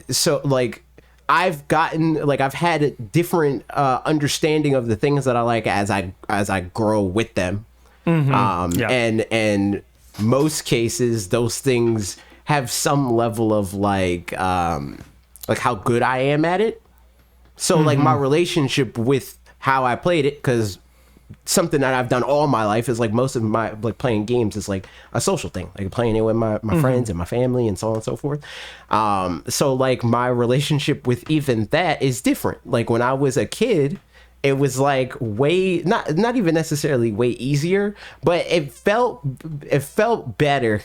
So like, I've had a different understanding of the things that I like as I grow with them. And most cases those things have some level of like how good I am at it. So like my relationship with how I played it, because something that I've done all my life is like, most of my like playing games is like a social thing, like playing it with my friends and my family and so on and so forth. So like my relationship with even that is different. Like when I was a kid, it was like way, not even necessarily way easier, but it felt better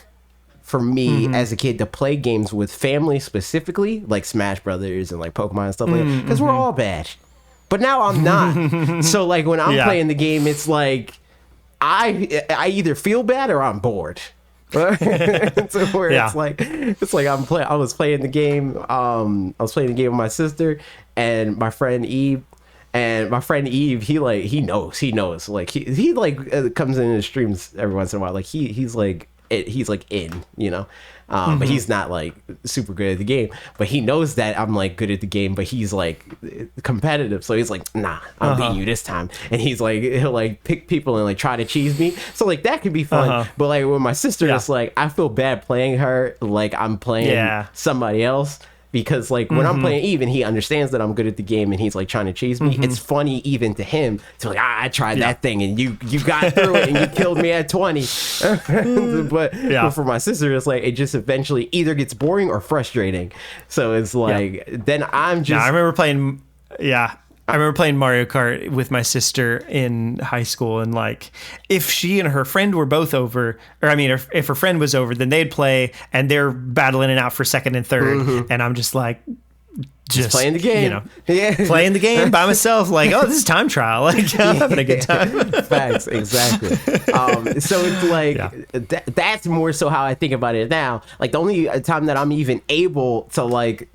for me as a kid to play games with family, specifically like Smash Brothers and like Pokemon and stuff like that, because we're all bad. But now I'm not. So like when I'm playing the game, it's like I either feel bad or I'm bored. So where it's like I was playing the game. I was playing the game with my sister and my friend Eve. And my friend Eve, he knows. Like he like comes in the streams every once in a while. Like he's like in, you know. But he's not like super good at the game, but he knows that I'm like good at the game, but he's like competitive. So he's like, nah, I'm beating you this time. And he'll like pick people and like try to cheese me. So like that could be fun. But like with my sister, it's like, I feel bad playing her like I'm playing somebody else. Because like when I'm playing Eve and he understands that I'm good at the game and he's like trying to chase me, it's funny even to him to like, I tried that thing and you got through it and you killed me at 20. but for my sister, it's like it just eventually either gets boring or frustrating. So it's like then I'm just. I remember playing. I remember playing Mario Kart with my sister in high school, and like if she and her friend were both over, or I mean, if her friend was over, then they'd play and they're battling it out for second and third, and I'm just like, just playing the game, you know, playing the game by myself. Like, oh, this is time trial. Like, I'm having a good time. Facts, exactly. So it's like that's more so how I think about it now. Like the only time that I'm even able to like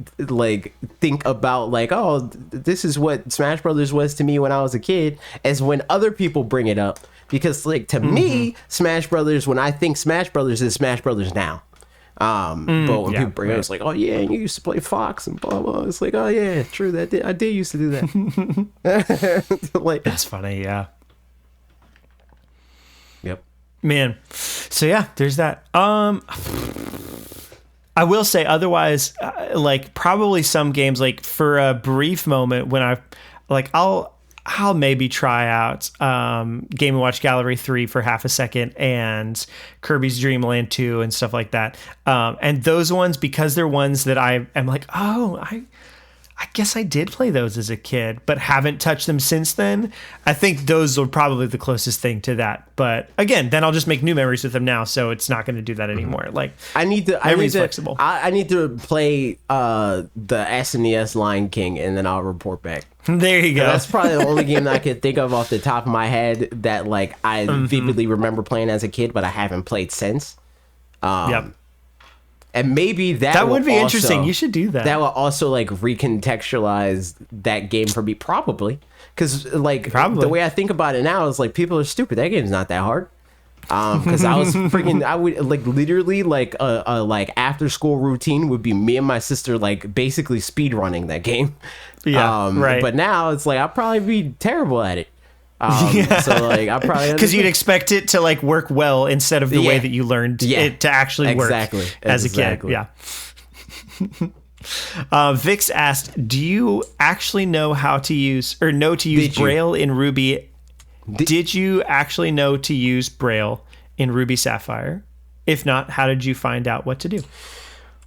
think about like, oh, this is what Smash Brothers was to me when I was a kid, is when other people bring it up. Because like to me, Smash Brothers, when I think Smash Brothers, is Smash Brothers now. But when people bring it, it's like, oh yeah, you used to play Fox and blah blah. It's like, oh yeah, true, I did used to do that. Like, that's funny, yeah. Yep. Man. So yeah, there's that. I will say otherwise, like probably some games, like for a brief moment when I'll maybe try out Game & Watch Gallery 3 for half a second and Kirby's Dream Land 2 and stuff like that. And those ones, because they're ones that I am like, oh, I guess I did play those as a kid, but haven't touched them since then. I think those are probably the closest thing to that. But again, then I'll just make new memories with them now, so it's not going to do that anymore. Like memory's flexible. I need to play the SNES Lion King, and then I'll report back. There you go. That's probably the only game that I can think of off the top of my head that like I vividly remember playing as a kid, but I haven't played since. Yep. And maybe that would be interesting. You should do that. That will also like recontextualize that game for me, probably. Because like the way I think about it now is like people are stupid. That game's not that hard. Because I would like literally like a like after school routine would be me and my sister like basically speed running that game. Yeah, right. But now it's like I'll probably be terrible at it. So like I probably because you'd expect it to like work well instead of the way that you learned it to actually work as a kid. Yeah. Vix asked, "Do you actually know how to use Braille in Ruby? Did you actually know to use Braille in Ruby Sapphire? If not, how did you find out what to do?"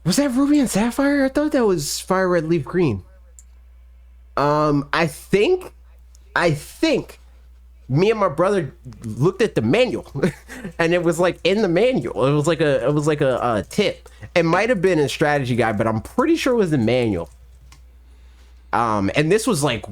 Was that Ruby and Sapphire? I thought that was Fire Red Leaf Green. I think me and my brother looked at the manual and it was like in the manual. It was like a tip. It might have been a strategy guide, but I'm pretty sure it was the manual. And this was like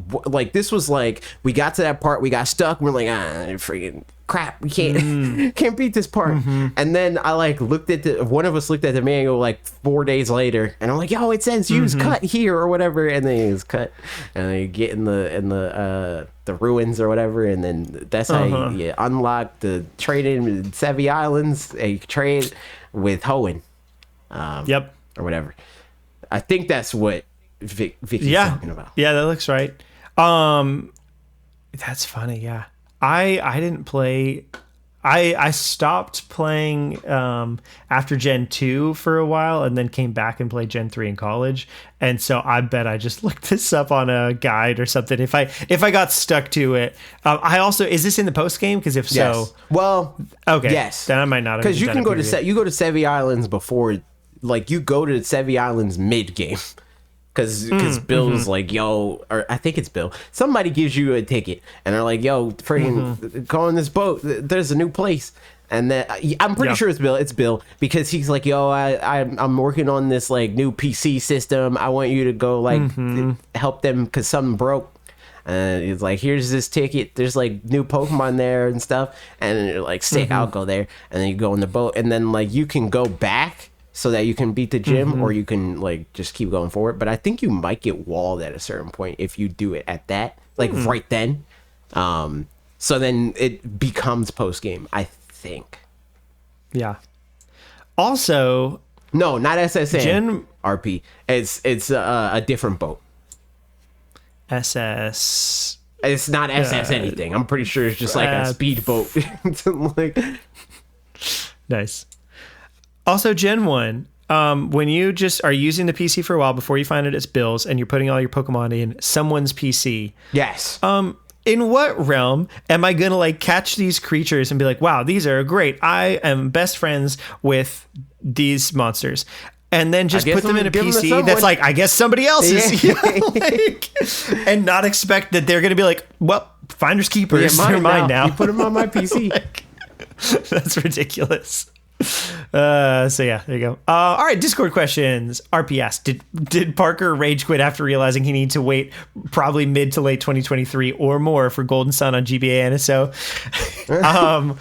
we got to that part, we got stuck, we're like, freaking crap, we can't beat this part. And then I like one of us looked at the manual like 4 days later, and I'm like, yo, it says use cut here or whatever, and then use cut, and then you get in the ruins or whatever, and then that's how you unlock the trade in Sevi Islands, a trade with Hoenn, or whatever. I think that's what Vicky's talking about. Yeah, that looks right. That's funny. Yeah, I didn't play. I stopped playing after Gen 2 for a while, and then came back and played Gen 3 in college. And so I bet I just looked this up on a guide or something if I got stuck to it. I also, is this in the post game? Because if so, well, okay, yes, then I might not have. Because you can go to Sevi Islands before, like you go to Sevi Islands mid game. Because Bill's like, yo, or I think it's Bill. Somebody gives you a ticket, and they're like, yo, freaking go on this boat. There's a new place. And then I'm pretty sure it's Bill. It's Bill because he's like, yo, I'm working on this like new PC system. I want you to go like help them because something broke. And he's like, here's this ticket. There's like new Pokemon there and stuff. And you're like, sick, I'll go there. And then you go on the boat, and then like you can go back so that you can beat the gym, or you can like just keep going forward. But I think you might get walled at a certain point if you do it at that, like right then. So then it becomes post game, I think. Yeah. Also, no, not SSN RP. It's a different boat. SS. It's not SS anything. I'm pretty sure it's just like a speedboat. Like, nice. Also, Gen 1, when you just are using the PC for a while before you find it it's Bill's and you're putting all your Pokemon in someone's PC. Yes. In what realm am I going to like catch these creatures and be like, wow, these are great. I am best friends with these monsters. And then just put them in a PC that's like, I guess somebody else's. Yeah. Like, and not expect that they're going to be like, well, finders keepers. They're mine now. You put them on my PC. Like, that's ridiculous. So yeah, there you go. All right, Discord questions. RPS, did Parker rage quit after realizing he needed to wait probably mid to late 2023 or more for Golden Sun on GBA NSO?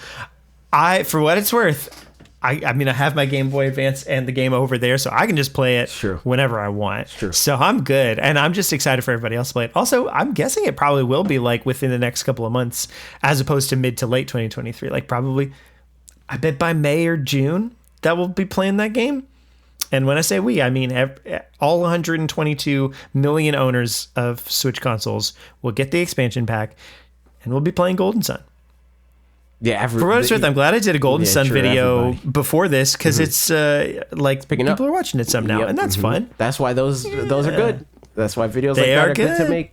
For what it's worth, I mean I have my Game Boy Advance and the game over there, so I can just play it whenever I want. So I'm good, and I'm just excited for everybody else to play it. Also, I'm guessing it probably will be like within the next couple of months, as opposed to mid to late 2023. Like probably, I bet by May or June that we'll be playing that game. And when I say we, I mean all 122 million owners of Switch consoles will get the expansion pack, and we'll be playing Golden Sun. Yeah, for what it's worth, I'm glad I did a Golden Sun video before this, because it's like picking people up. are watching it some now, and that's fun. That's why those are good. That's why videos like that are good to make.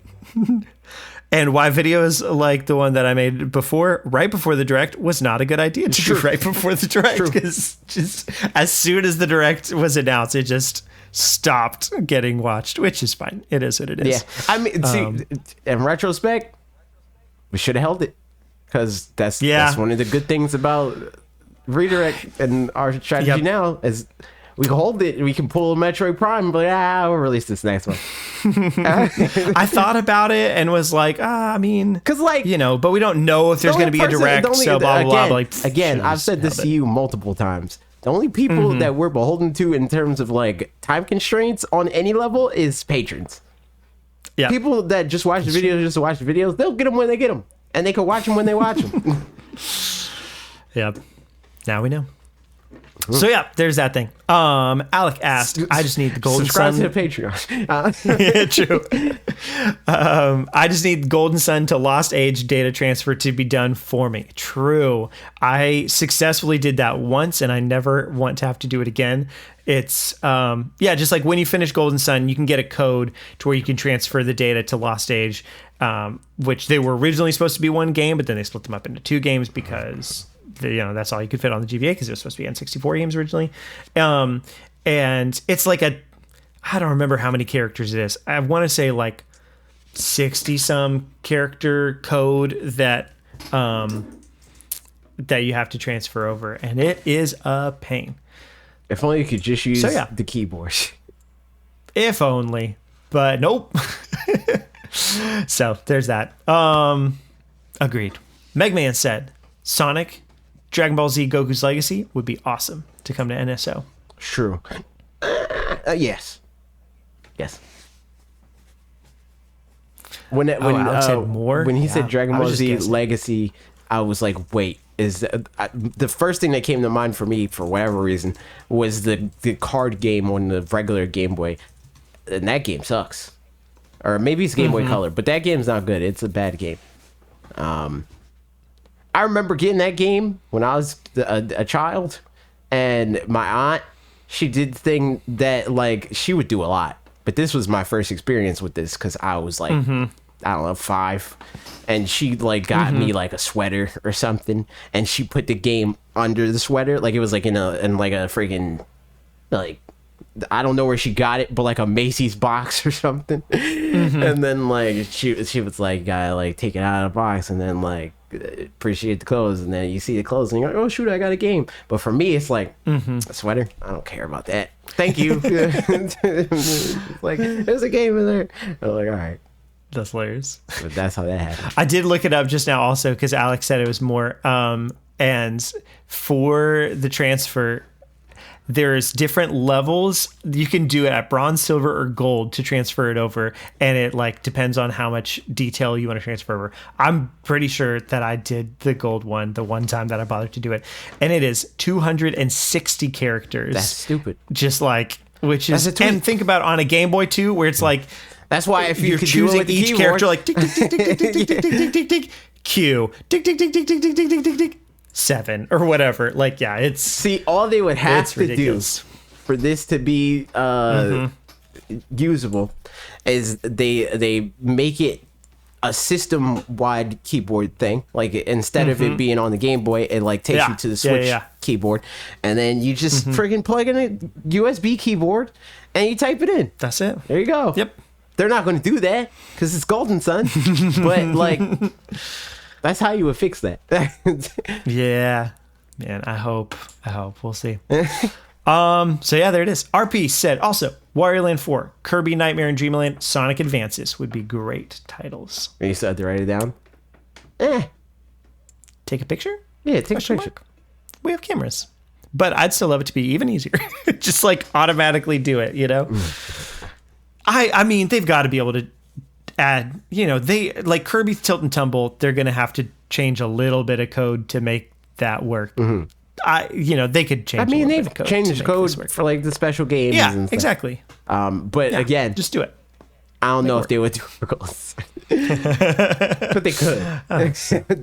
And why videos like the one that I made right before the Direct, was not a good idea to do right before the Direct, because just as soon as the Direct was announced, it just stopped getting watched, which is fine. It is what it is. Yeah, I mean, see, in retrospect, we should have held it, because that's one of the good things about redirect and our strategy now is we can hold it. We can pull a Metroid Prime, but we'll release this next one. I thought about it and was like, I mean, because but we don't know if there's going to be a direct. So blah blah blah. Again, I've said this to you multiple times. The only people that we're beholden to in terms of like time constraints on any level is patrons. Yeah, people that just watch the videos just to watch the videos, they'll get them when they get them, and they can watch them when they watch them. Yep. Now we know. So yeah, there's that thing. Alec asked, I just need the Golden Sun. Subscribe to the Patreon. True. I just need Golden Sun to Lost Age data transfer to be done for me. True. I successfully did that once and I never want to have to do it again. It's just like when you finish Golden Sun, you can get a code to where you can transfer the data to Lost Age, which they were originally supposed to be one game, but then they split them up into two games because that's all you could fit on the GBA because it was supposed to be N64 games originally. And it's like I don't remember how many characters it is. I want to say like 60 some character code that you have to transfer over, and it is a pain. If only you could just use the keyboard. If only, but nope. So there's that. Agreed. Megman said Sonic, Dragon Ball Z Goku's Legacy would be awesome to come to NSO. True. Yes. When Alex said more? When he said Dragon Ball Z Legacy, I was like, wait, the first thing that came to mind for me for whatever reason was the card game on the regular Game Boy, and that game sucks. Or maybe it's Game Boy Color, but that game's not good. It's a bad game. I remember getting that game when I was a child, and my aunt, she did the thing that, like, she would do a lot. But this was my first experience with this because I was, like, I don't know, 5. And she, like, got me, like, a sweater or something. And she put the game under the sweater. Like, it was, like, in a freaking, like, I don't know where she got it, but, like, a Macy's box or something. And then, like, she was, like, you gotta, like, take it out of the box and then, like, appreciate the clothes, and then you see the clothes and you're like, oh shoot, I got a game. But for me it's like a sweater, I don't care about that, thank you. Like, there's a game in there. I'm like, all right, that's hilarious. But that's how that happened. I did look it up just now also because Alex said it was more and for the transfer there's different levels. You can do it at bronze, silver, or gold to transfer it over, and it like depends on how much detail you want to transfer over. I'm pretty sure that I did the gold one the one time that I bothered to do it, and it is 260 characters. That's stupid. Just like, which is, and think about on a Game Boy too, where it's like, that's why if you're choosing each character, like tick tick tick tick tick tick tick tick tick tick Q tick tick tick tick tick tick tick tick tick 7 or whatever. Like, yeah, it's, see, all they would have to ridiculous. Do for this to be usable is they make it a system-wide keyboard thing. Like, instead of it being on the Game Boy, it like takes you to the Switch keyboard, and then you just friggin' plug in a USB keyboard and you type it in. That's it. There you go. Yep. They're not going to do that because it's Golden Sun, but like, that's how you would fix that. Yeah, man. I hope. We'll see. So yeah, there it is. RP said also Wario Land 4, Kirby Nightmare and Dreamland, Sonic Advances would be great titles. And you still have to write it down? Take a picture? Yeah, take a picture. Mark? We have cameras. But I'd still love it to be even easier. Just like automatically do it, you know? I mean, they've got to be able to add, they like Kirby's Tilt and Tumble, they're going to have to change a little bit of code to make that work. They could change. I mean, they've changed code for like the special games. Yeah, and stuff. Exactly. But again, just do it. I don't know if they would do it for goals. But they could.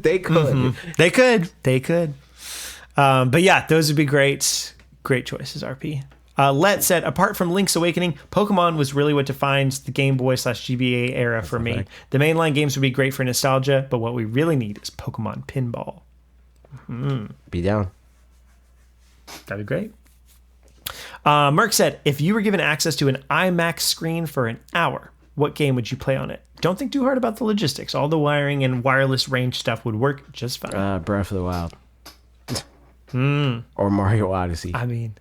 They could. They could. But yeah, those would be great choices, RP. Let said, apart from Link's Awakening, Pokemon was really what defines the Game Boy / GBA era for me. The mainline games would be great for nostalgia, but what we really need is Pokemon Pinball. Be down. That'd be great. Merck said, if you were given access to an IMAX screen for an hour, what game would you play on it? Don't think too hard about the logistics. All the wiring and wireless range stuff would work just fine. Breath of the Wild. Or Mario Odyssey. I mean,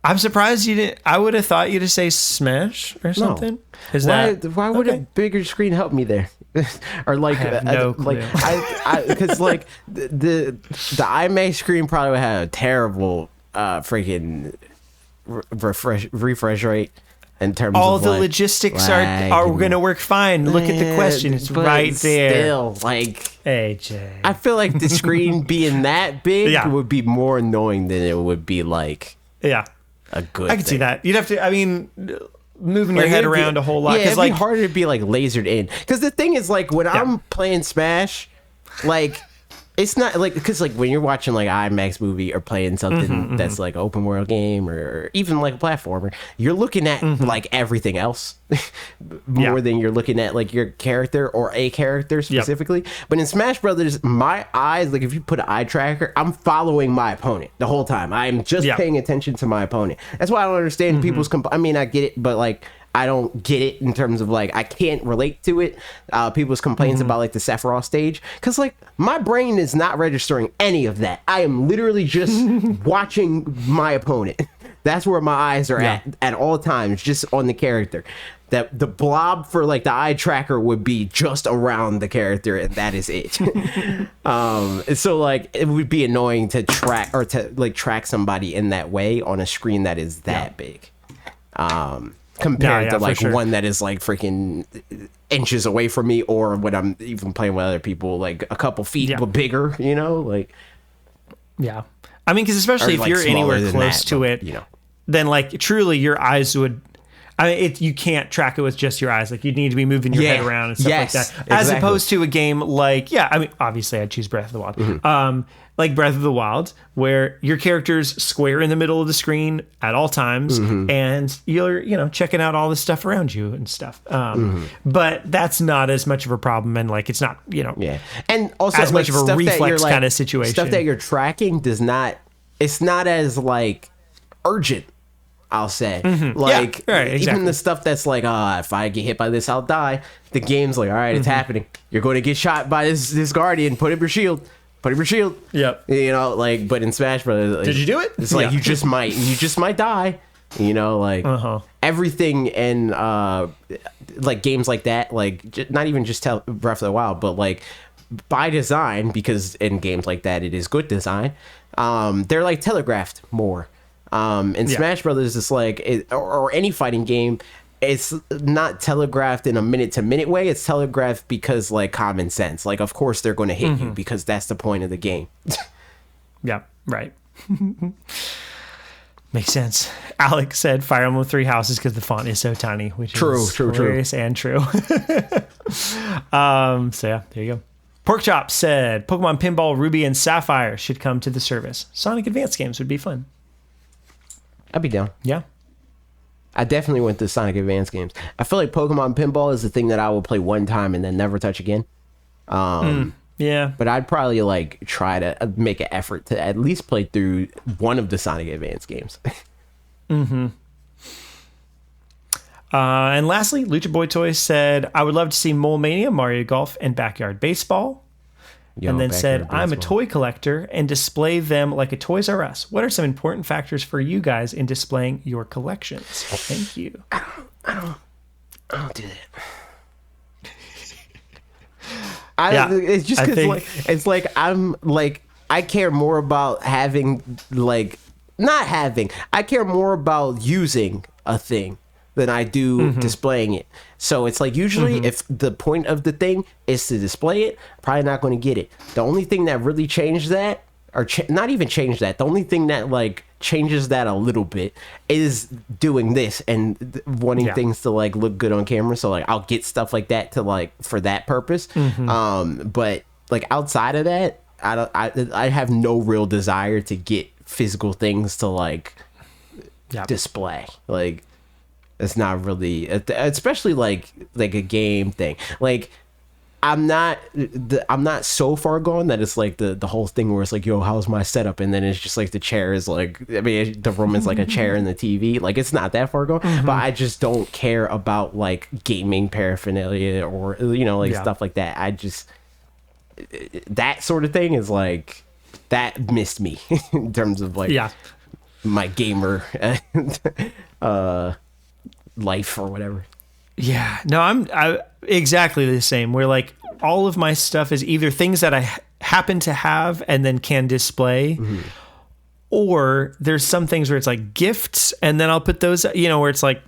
I'm surprised you didn't. I would have thought you'd say Smash or something. Is why would a bigger screen help me there? Or like, I have no clue. Because like the IMAX screen probably would have a terrible freaking refresh rate in terms all of the like, logistics are going to work fine. Look at the question; it's right there. Still, like AJ, I feel like the screen being that big would be more annoying than it would be like a good. I can see that. You'd have to. I mean, moving your head around a whole lot. Yeah, it'd like be harder to be like lasered in. Because the thing is, like when I'm playing Smash, like it's not like because like when you're watching like an IMAX movie or playing something that's like open world game or even like a platformer, you're looking at like everything else more than you're looking at like your character or a character specifically. But in Smash Brothers, my eyes, like if you put an eye tracker, I'm following my opponent the whole time. I'm just paying attention to my opponent. That's why I don't understand people's I mean, I get it, but like I don't get it in terms of like I can't relate to it. People's complaints about like the Sephiroth stage, because like my brain is not registering any of that. I am literally just watching my opponent. That's where my eyes are at all times, just on the character. That the blob for like the eye tracker would be just around the character, and that is it. So like it would be annoying to track or to like track somebody in that way on a screen that is that big. Compared to like one that is like freaking inches away from me, or when I'm even playing with other people, like a couple feet but bigger, you know, like I mean, because especially if like you're anywhere close to but, it, you know, then like truly your eyes would. I mean, you can't track it with just your eyes. Like you need to be moving your head around and stuff like that. As opposed to a game like I mean, obviously I'd choose Breath of the Wild. Like Breath of the Wild, where your character's square in the middle of the screen at all times, and you're checking out all the stuff around you and stuff. But that's not as much of a problem, and like it's not and also as like, much of a reflex kind of situation. Stuff that you're tracking it's not as like urgent. I'll say, like even the stuff that's like, if I get hit by this, I'll die. The game's like, all right, it's happening. You're going to get shot by this guardian. Put up your shield. Put up your shield. Yep. You know, like, but in Smash Brothers, like, did you do it? It's like you just might die. You know, like everything in like games like that, like not even just Breath of the Wild, but like by design, because in games like that it is good design. They're like telegraphed more. In Smash Brothers, it's like or any fighting game, it's not telegraphed in a minute-to-minute way. It's telegraphed because like common sense. Like, of course they're going to hit you because that's the point of the game. Yeah, right. Makes sense. Alex said Fire Emblem Three Houses because the font is so tiny, which is hilarious and true. So yeah, there you go. Porkchop said Pokemon Pinball Ruby and Sapphire should come to the service. Sonic Advance games would be fun. I'd be down. Yeah. I definitely went to Sonic Advance games. I feel like Pokemon Pinball is the thing that I will play one time and then never touch again. Yeah. But I'd probably like try to make an effort to at least play through one of the Sonic Advance games. And lastly, Lucha Boy Toys said, I would love to see Mole Mania, Mario Golf, and Backyard Baseball. And then said, I'm a toy collector and display them like a Toys R Us. What are some important factors for you guys in displaying your collections? Thank you. I don't do that. It's just because like, it's like I'm like I care more about having like not having. I care more about using a thing than I do displaying it. So it's like usually if the point of the thing is to display it, probably not going to get it. The only thing that really changed that, or not even changed that, the only thing that like changes that a little bit is doing this and wanting things to like look good on camera. So like I'll get stuff like that to like for that purpose. But like outside of that, I have no real desire to get physical things to like display. Like it's not really, especially like a game thing. Like I'm not so far gone that it's like the whole thing where it's like, yo, how's my setup? And then it's just like the chair is like, I mean, the room is like a chair and the TV. Like, it's not that far gone, but I just don't care about like gaming paraphernalia or, you know, like stuff like that. I just, that sort of thing is like, that missed me in terms of like my gamer life or whatever. Yeah, no, I'm exactly the same. Where like all of my stuff is either things that I happen to have and then can display, or there's some things where it's like gifts, and then I'll put those, you know, where it's like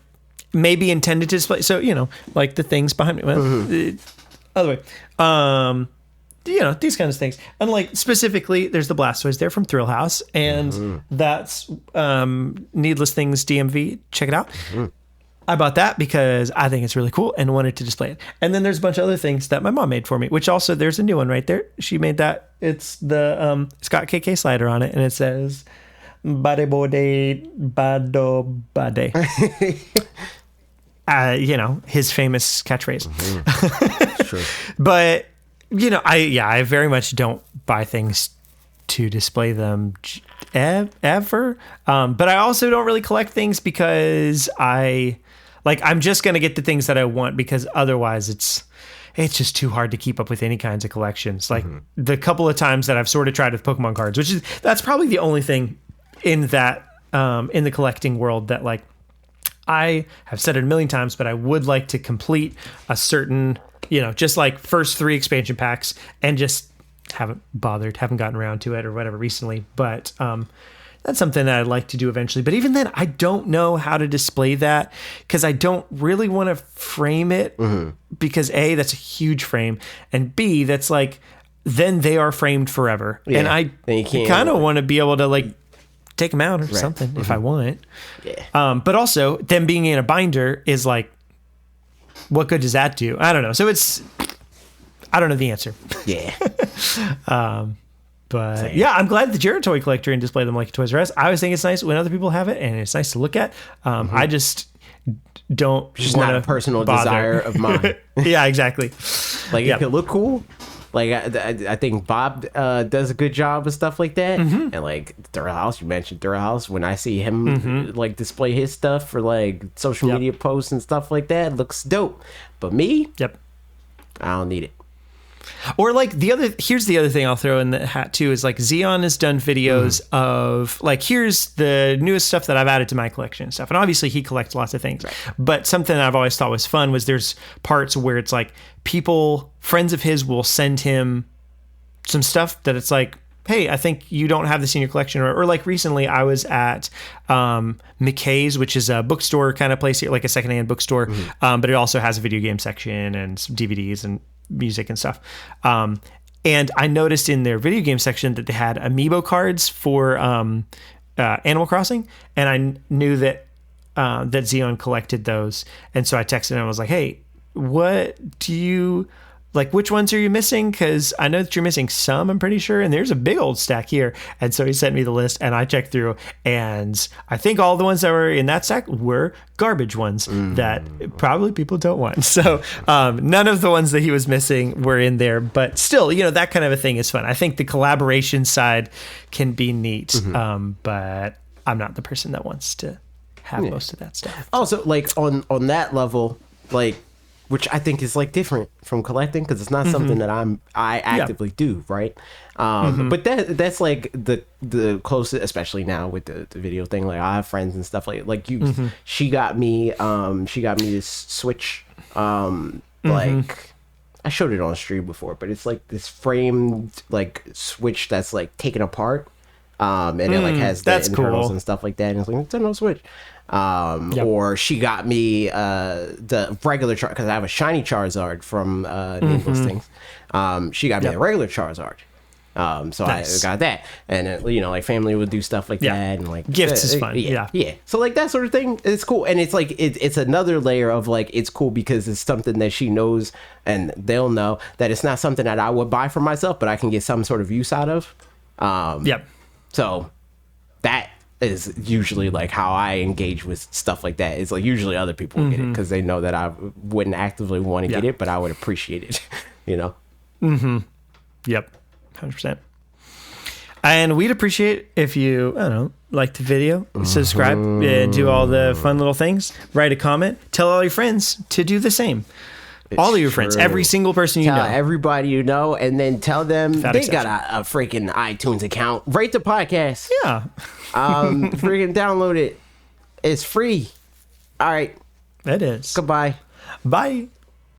maybe intended to display. So, you know, like the things behind me. Well, other way. You know, these kinds of things. And like specifically, there's the Blastoise there from Thrill House, and that's Needless Things DMV. Check it out. I bought that because I think it's really cool and wanted to display it. And then there's a bunch of other things that my mom made for me, which also there's a new one right there. She made that. It's the it's got KK slider on it, and it says "Bade Bode Bado Bade." You know, his famous catchphrase. Sure. But you know, I very much don't buy things to display them ever. But I also don't really collect things because I'm just going to get the things that I want, because otherwise it's just too hard to keep up with any kinds of collections. Like the couple of times that I've sort of tried with Pokemon cards, that's probably the only thing in that, in the collecting world that like, I have said it a million times, but I would like to complete a certain, you know, just like first 3 expansion packs, and just haven't gotten around to it or whatever recently. But that's something that I'd like to do eventually. But even then, I don't know how to display that, because I don't really want to frame it, because A, that's a huge frame, and B, that's like, then they are framed forever. Yeah, and I kind of want to be able to like take them out or something if I want. Yeah. But also, them being in a binder is like, what good does that do? I don't know. So I don't know the answer. Yeah. But yeah, I'm glad that you're a toy collector and display them like a Toys R Us. I always think it's nice when other people have it, and it's nice to look at. I just don't. It's not a personal desire of mine. Yeah, exactly. Like, it could look cool. Like, I think Bob does a good job with stuff like that. And like Thrill House, you mentioned Thrill House. When I see him like display his stuff for like social media posts and stuff like that, it looks dope. But me, I don't need it. Or like here's the other thing I'll throw in the hat too, is like Xeon has done videos of like, here's the newest stuff that I've added to my collection and stuff. And obviously he collects lots of things, but something I've always thought was fun was there's parts where it's like friends of his will send him some stuff that it's like, hey, I think you don't have this in your collection. Or like recently I was at McKay's, which is a bookstore kind of place here, like a secondhand bookstore. But it also has a video game section and some DVDs and music and stuff. And I noticed in their video game section that they had amiibo cards for Animal Crossing. And I knew that Xeon collected those. And so I texted him and I was like, hey, what do you... like, which ones are you missing? Because I know that you're missing some, I'm pretty sure. And there's a big old stack here. And so he sent me the list, and I checked through. And I think all the ones that were in that stack were garbage ones that probably people don't want. So none of the ones that he was missing were in there. But still, you know, that kind of a thing is fun. I think the collaboration side can be neat. But I'm not the person that wants to have most of that stuff. Also, like, on that level, like, which I think is like different from collecting, because it's not something that I actively do, right? But that's like the closest, especially now with the video thing. Like, I have friends and stuff like you. She got me this Switch. Like, I showed it on stream before, but it's like this framed like Switch that's like taken apart. And it like has the internals and stuff like that. And it's like, it's a no Switch. Or she got me the regular Charizard, because I have a shiny Charizard from Needless Things. She got me the regular Charizard. So nice. I got that. And you know, like, family would do stuff like that, and like gifts is fun. Yeah. So like that sort of thing, it's cool. And it's like it's another layer of like, it's cool because it's something that she knows and they'll know that it's not something that I would buy for myself, but I can get some sort of use out of. So that is usually like how I engage with stuff like that. It's like usually other people get it because they know that I wouldn't actively want to get it, but I would appreciate it. you know? Yep, 100%. And we'd appreciate if you, I don't know, like the video, subscribe, do all the fun little things, write a comment, tell all your friends to do the same. All of your friends, every single person you Tell know. everybody you know, and then tell them Without they exception. got a freaking iTunes account. Rate the podcast. Yeah, Freaking download it. It's free. All right. it is. Goodbye. Bye.